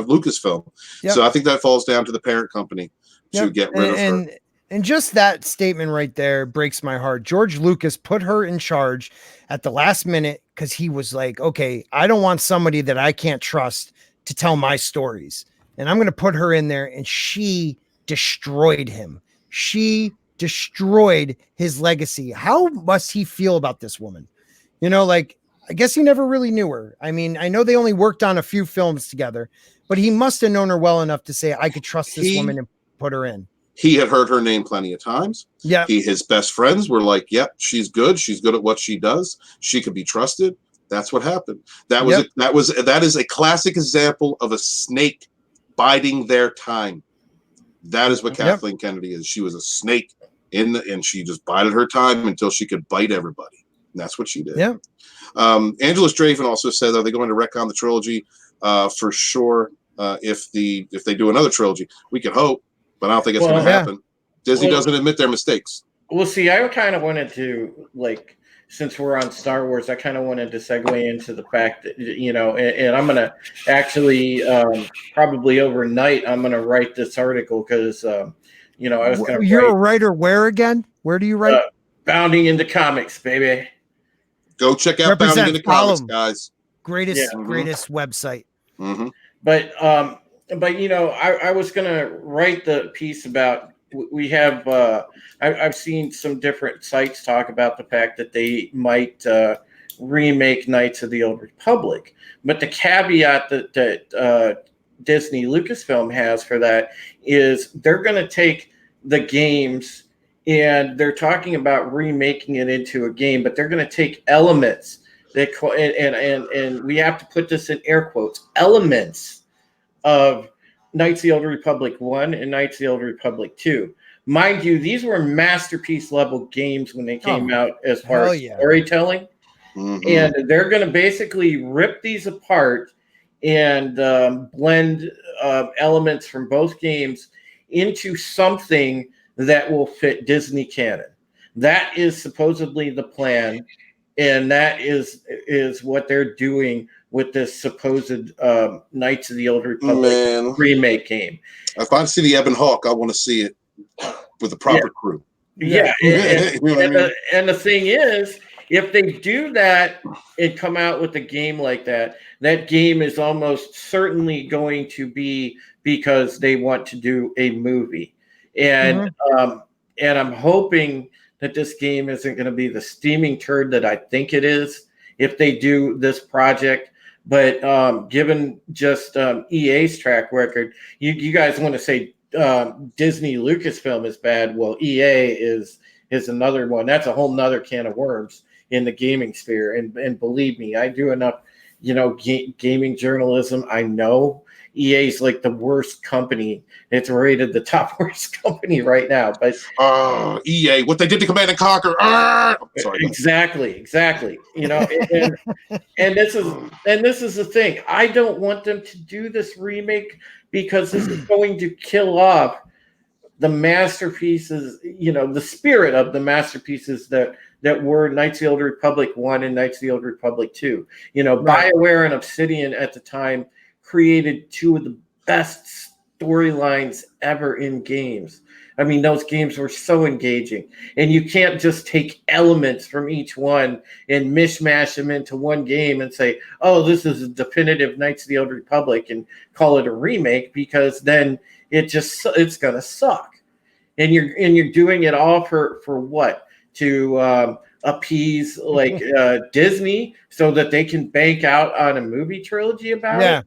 Lucasfilm. Yep. So I think that falls down to the parent company to get rid of her. And just that statement right there breaks my heart. George Lucas put her in charge at the last minute because he was like, okay, I don't want somebody that I can't trust to tell my stories. And I'm going to put her in there. And she destroyed him. She destroyed his legacy. How must he feel about this woman? You know, like, I guess he never really knew her. I mean, I know they only worked on a few films together, but he must have known her well enough to say, I could trust this woman and put her in. He had heard her name plenty of times. Yeah. His best friends were like, yep, she's good. She's good at what she does. She could be trusted. That's what happened. That is a classic example of a snake biding their time. That is what Kathleen Kennedy is. She was a snake and she just bided her time until she could bite everybody. And that's what she did. Yeah. Angela Strafen also said that they're going to retcon the trilogy for sure. If they do another trilogy, we can hope. But I don't think it's going to happen. Disney doesn't admit their mistakes. Well, see, I kind of wanted to, like, since we're on Star Wars, I kind of wanted to segue into the fact that, you know, and I'm going to actually probably overnight, I'm going to write this article because, you know, I was going to You're a writer where again? Where do you write? Bounding into Comics, baby. Go check out Bounding into Comics, guys. Greatest website. Mm-hmm. But you know, I was gonna write the piece about we have. I've seen some different sites talk about the fact that they might remake Knights of the Old Republic, but the caveat that Disney Lucasfilm has for that is they're going to take the games and they're talking about remaking it into a game, but they're going to take elements that and we have to put this in air quotes, elements of Knights of the Old Republic 1 and Knights of the Old Republic 2. Mind you, these were masterpiece level games when they came out as far as storytelling. Mm-hmm. And they're going to basically rip these apart and blend elements from both games into something that will fit Disney canon. That is supposedly the plan. And that is what they're doing with this supposed Knights of the Old Republic remake game. If I see the Ebon Hawk, I want to see it with the proper crew. Yeah. And the thing is, if they do that and come out with a game like that, that game is almost certainly going to be because they want to do a movie. And I'm hoping that this game isn't going to be the steaming turd that I think it is if they do this project. But given just EA's track record, you guys want to say Disney Lucasfilm is bad. Well, EA is another one. That's a whole nother can of worms in the gaming sphere. And believe me, I do enough, you know, gaming journalism. I know EA is like the worst company. It's rated the top worst company right now. But EA, what they did to Command and Conquer. Sorry. Exactly. You know, and this is the thing. I don't want them to do this remake because this is going to kill off the masterpieces, you know, the spirit of the masterpieces that were Knights of the Old Republic 1 and Knights of the Old Republic 2. You know, BioWare and Obsidian at the time created two of the best storylines ever in games. I mean, those games were so engaging. And you can't just take elements from each one and mishmash them into one game and say, oh, this is a definitive Knights of the Old Republic and call it a remake, because then it's going to suck. And you're doing it all for what? To appease like Disney so that they can bank out on a movie trilogy about it.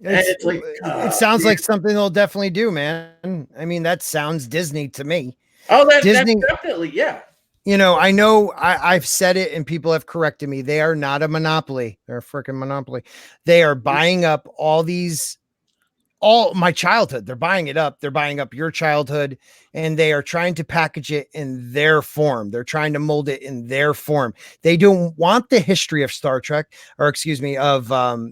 And it's like it sounds like something they'll definitely do, man. I mean, that sounds Disney to me. Oh, Disney, that's definitely, yeah. You know, I know I've said it and people have corrected me. They are not a monopoly. They're a freaking monopoly. They are buying up all my childhood. They're buying it up. They're buying up your childhood, and they are trying to package it in their form. They're trying to mold it in their form. They don't want the history of Star Trek, or excuse me, of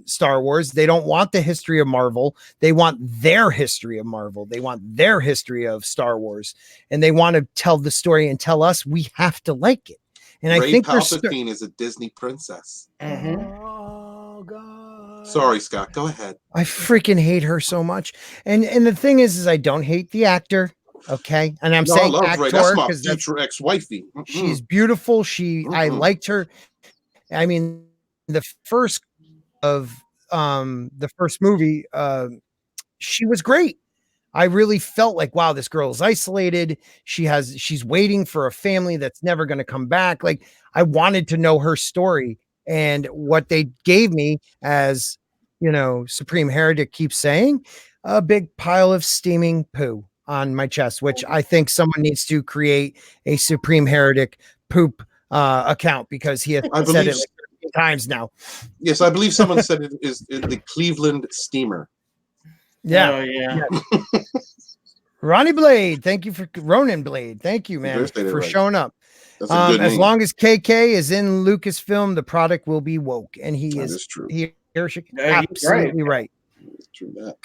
Star Wars. They don't want the history of Marvel. They want their history of Marvel. They want their history of Star Wars, and they want to tell the story and tell us we have to like it. And Rey I think Palpatine is a Disney princess. Oh God. Sorry, Scott. Go ahead. I freaking hate her so much. And the thing is I don't hate the actor. Okay. And I'm saying actor that's my future ex-wifey. She's beautiful. I liked her. I mean, the first movie, she was great. I really felt like, wow, this girl is isolated. She's waiting for a family that's never going to come back. Like, I wanted to know her story. And what they gave me, as you know, Supreme Heretic keeps saying, a big pile of steaming poo on my chest, which I think someone needs to create a Supreme Heretic poop account, because he has said it like 13 times now. Yes, I believe someone said it is the Cleveland Steamer. Yeah. Oh, yeah. Ronnie Blade, thank you for Ronan Blade. Thank you, man, for showing up. As long as KK is in Lucasfilm, the product will be woke, and he is true. Absolutely right.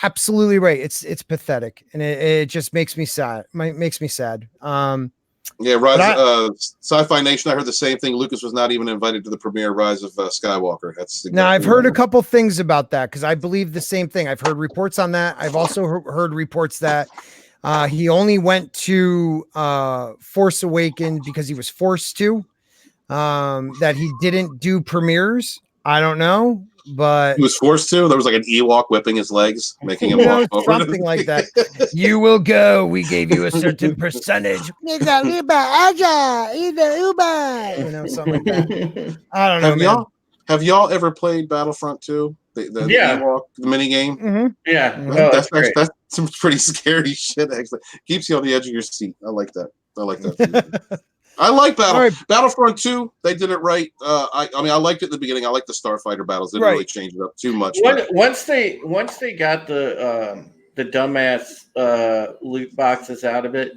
Absolutely right. It's pathetic, and it just makes me sad. Makes me sad. Sci-Fi Nation. I heard the same thing. Lucas was not even invited to the premiere Rise of Skywalker. That's exactly now I've heard a couple things about that, because I believe the same thing. I've heard reports on that. I've also heard reports that he only went to Force Awakens because he was forced to. That he didn't do premieres. I don't know, but he was forced to. There was like an Ewok whipping his legs, making him walk over. Something like that. You will go. We gave you a certain percentage. You know, something like that. I don't know. Have y'all ever played Battlefront 2? The Ewok, the mini game? Mm-hmm. Yeah. That's some pretty scary shit, actually. Keeps you on the edge of your seat. I like that. I like Battlefront 2. They did it right. I mean, I liked it at the beginning. I liked the Starfighter battles. They didn't really change it up too much. Once they got the dumbass loot boxes out of it,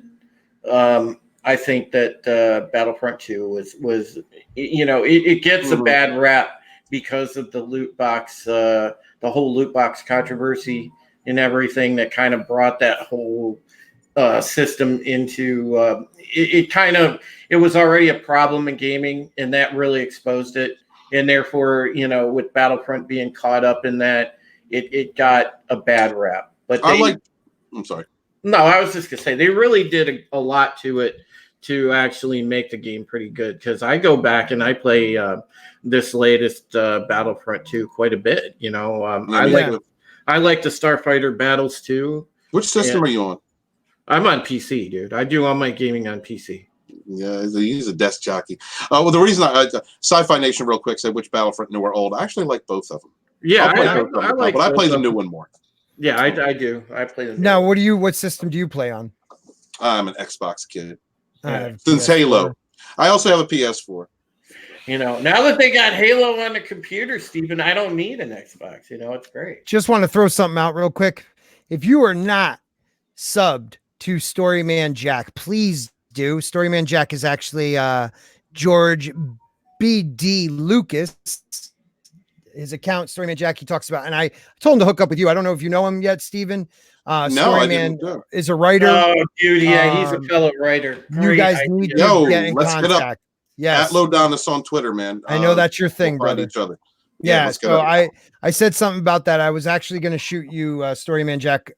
I think that Battlefront 2 was it gets a bad rap because of the loot box, the whole loot box controversy and everything that kind of brought that whole system into it was already a problem in gaming, and that really exposed it. And therefore, with Battlefront being caught up in that, it got a bad rap. But I'm sorry. No, I was just gonna say they really did a lot to it to actually make the game pretty good. Because I go back and I play this latest Battlefront 2 quite a bit. I like the Starfighter battles too. Which system are you on? I'm on PC, dude. I do all my gaming on PC. Yeah, he's a desk jockey. Well, the reason Sci-Fi Nation real quick said which Battlefront new or old. I actually like both of them. Yeah, I like, but I play the new one more. Yeah, I do. I play the new now. one. What system do you play on? I'm an Xbox kid. Since Halo, I also have a PS4. Now that they got Halo on the computer, Steven, I don't need an Xbox. It's great. Just want to throw something out real quick. If you are not subbed to Storyman Jack, please do. Storyman Jack is actually George B.D. Lucas. His account, Storyman Jack, he talks about, and I told him to hook up with you. I don't know if you know him yet, Steven. Storyman is a writer. Oh, dude, yeah, he's a fellow writer. You guys need to get in contact. Yes. At Lodonis on Twitter, man. I know that's your thing, brother. Each other. Yeah, so I said something about that. I was actually going to shoot you, Storyman Jack,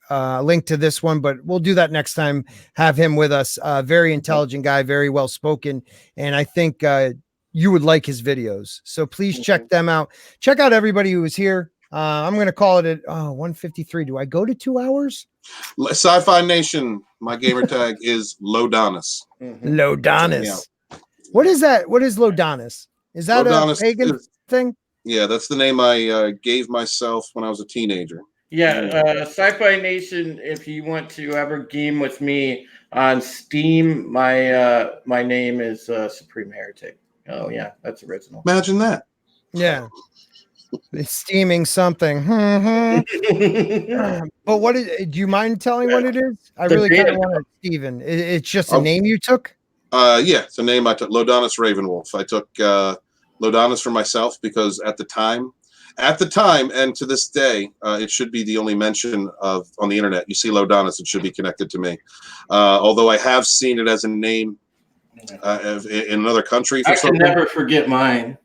link to this one, but we'll do that next time. Have him with us. Very intelligent guy, very well spoken, and I think you would like his videos. So please check them out. Check out everybody who was here. I'm going to call it at 1:53. Do I go to 2 hours? Sci-Fi Nation. My gamer tag is Lodonis. Lodonis. What is that? What is Lodanis? Is that Lodanis a pagan thing? Yeah, that's the name I gave myself when I was a teenager. Yeah, Sci-Fi Nation. If you want to ever game with me on Steam, my name is Supreme Heretic. Oh yeah, that's original. Imagine that. Yeah. It's steaming something. But what is, do you mind telling what it is? I really kind of want to, Steven. It's just a name you took? Yeah, it's a name I took. Lodanis Ravenwolf. I took Lodanis for myself because at the time, and to this day, it should be the only mention of on the internet. You see Lodanis, it should be connected to me. Although I have seen it as a name in another country. For I can never forget mine.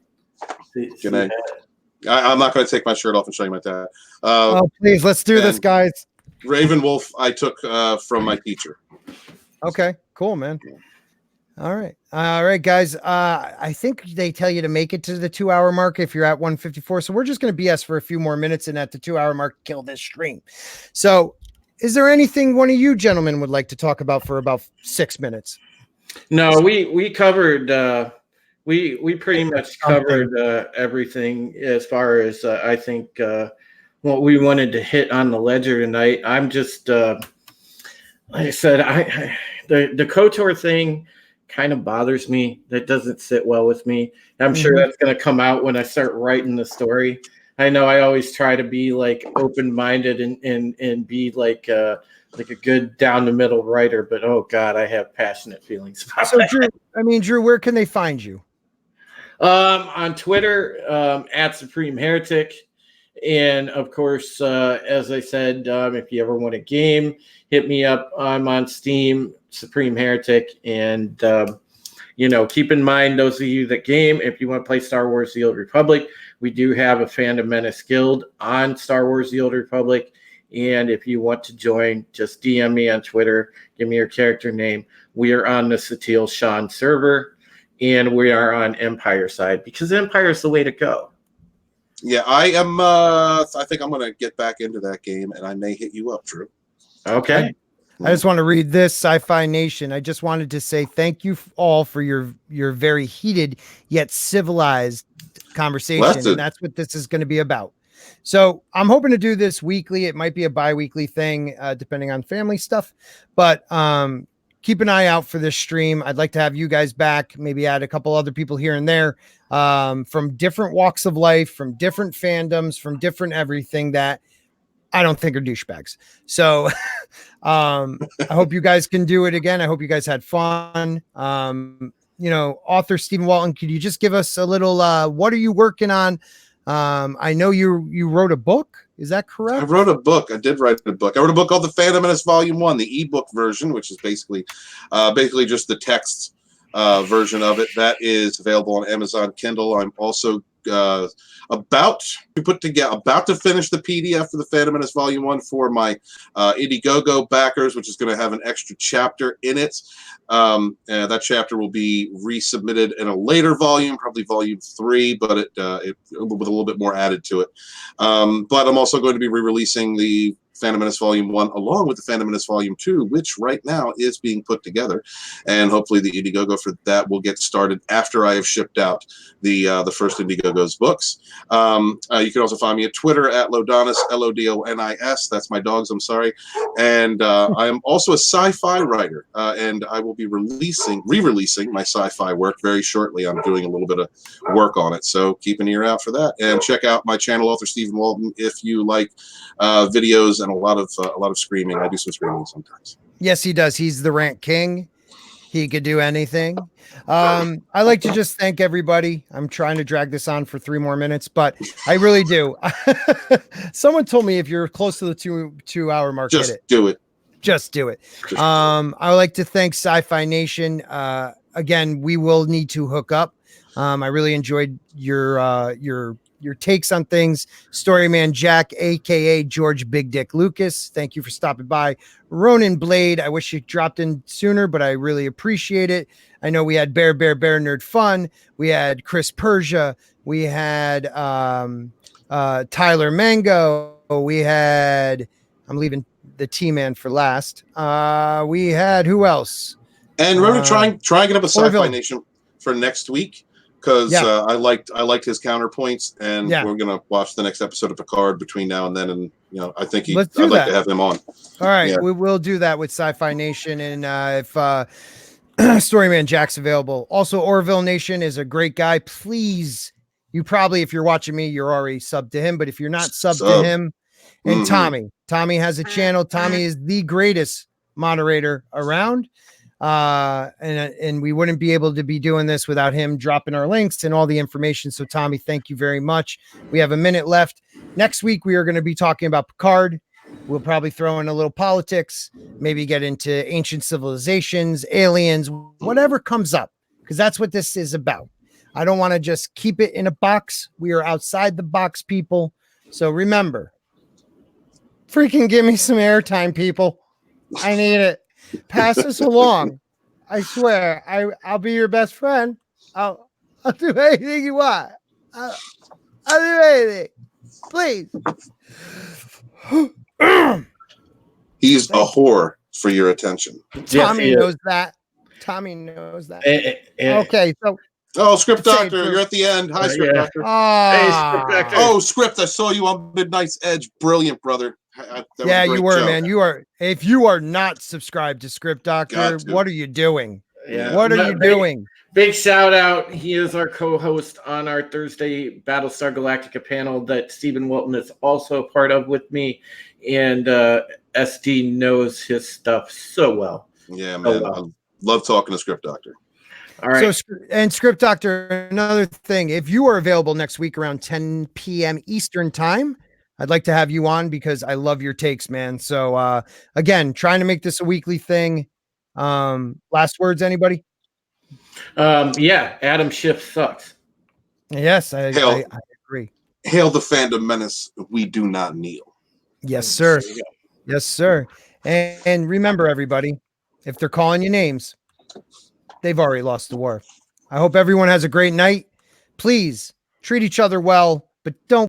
I'm not going to take my shirt off and show you my tat. Oh, please, let's do this, guys. Ravenwolf, I took from my teacher. Okay, cool, man. All right, guys. I think they tell you to make it to the 2-hour mark if you're at 154. So we're just going to BS for a few more minutes, and at the 2-hour mark, kill this stream. So, is there anything one of you gentlemen would like to talk about for about 6 minutes? No, we covered. We pretty much covered everything as far as I think what we wanted to hit on the ledger tonight. I'm just like I said, the KOTOR thing kind of bothers me. That doesn't sit well with me. I'm sure that's going to come out when I start writing the story. I know I always try to be like open-minded and be like a good down the middle writer, but oh God, I have passionate feelings about that. Drew, where can they find you? On Twitter, at Supreme Heretic. And of course, as I said, if you ever want a game, hit me up. I'm on Steam, Supreme Heretic. And, keep in mind, those of you that game, if you want to play Star Wars The Old Republic, we do have a Fandom Menace Guild on Star Wars The Old Republic. And if you want to join, just DM me on Twitter. Give me your character name. We are on the Satil Sean server. And we are on Empire side because Empire is the way to go. Yeah, I am. I think I'm going to get back into that game, and I may hit you up, Drew. Okay. I just want to read this, Sci-Fi Nation. I just wanted to say thank you all for your very heated yet civilized conversation, and that's what this is going to be about. So I'm hoping to do this weekly. It might be a bi-weekly thing, depending on family stuff, but keep an eye out for this stream. I'd like to have you guys back, maybe add a couple other people here and there, from different walks of life, from different fandoms, from different everything that I don't think are douchebags. So I hope you guys can do it again. I hope you guys had fun. Author Stephen Walton, could you just give us a little, what are you working on? I know you wrote a book. Is that correct? I wrote a book. I did write a book. I wrote a book called The Phantom Menace Volume 1, the ebook version, which is basically just the text version of it. That is available on Amazon Kindle. I'm also about to finish the PDF for The Phantom Menace Volume 1 for my Indiegogo backers, which is going to have an extra chapter in it. That chapter will be resubmitted in a later volume, probably volume 3, but it with a little bit more added to it. But I'm also going to be re-releasing the Phantom Menace Volume 1 along with the Phantom Menace Volume 2, which right now is being put together. And hopefully the Indiegogo for that will get started after I have shipped out the first Indiegogo's books. You can also find me at Twitter at Lodonis, Lodonis. That's my dogs, I'm sorry. And I am also a sci-fi writer, and I will be re-releasing my sci-fi work very shortly. I'm doing a little bit of work on it, so keep an ear out for that. And check out my channel, Author Stephen Walton, if you like videos and a lot of screaming. I do some screaming sometimes. Yes, he does. He's the rant king. He could do anything. I like to just thank everybody. I'm trying to drag this on for 3 more minutes, but I really do. Someone told me if you're close to the 2-hour mark, just hit it. do it. Just do it. I would like to thank Sci-Fi Nation. Again, we will need to hook up. I really enjoyed your takes on things. Storyman Jack, aka George Big Dick Lucas, thank you for stopping by. Ronan Blade, I wish you dropped in sooner, but I really appreciate it. I know we had Bear Nerd Fun, we had Chris Persia, we had Tyler Mango, we had, I'm leaving the T-Man for last. We had who else? And remember, try and get up a Sci-Fi Orville. Nation for next week because I liked his counterpoints, and we're gonna watch the next episode of Picard between now and then. And I think I'd like to have him on. All right, we will do that with Sci-Fi Nation, and if Storyman Jack's available. Also, Orville Nation is a great guy. Please, if you're watching me, you're already subbed to him, but if you're not subbed to him, and Tommy has a channel. Tommy is the greatest moderator around. And we wouldn't be able to be doing this without him dropping our links and all the information. So Tommy, thank you very much. We have a minute left. Next week, we are going to be talking about Picard. We'll probably throw in a little politics, maybe get into ancient civilizations, aliens, whatever comes up, because that's what this is about. I don't want to just keep it in a box. We are outside the box, people. So remember, freaking give me some airtime, people. I need it. Pass this along. I swear, I'll be your best friend. I'll do anything you want. I'll do anything. Please. He's a whore for your attention. Tommy knows that. Tommy knows that. Okay, so Script Doctor, you're at the end. Hi, Script Doctor. Hey, Script Doctor. Oh, Script, I saw you on Midnight's Edge. Brilliant, brother. You were, man. You are. If you are not subscribed to Script Doctor, what are you doing? Yeah. What are you doing? Big shout out. He is our co-host on our Thursday Battlestar Galactica panel that Stephen Wilton is also a part of with me. And SD knows his stuff so well. Yeah, man. I love talking to Script Doctor. All right. So, and Script Doctor, another thing, if you are available next week around 10 p.m. Eastern time, I'd like to have you on because I love your takes, man. So again, trying to make this a weekly thing. Last words, anybody? Adam Schiff sucks. Yes, I agree. Hail the fandom menace. We do not kneel. Yes, sir. Yes, sir. And remember, everybody, if they're calling you names, they've already lost the war. I hope everyone has a great night. Please treat each other well, but don't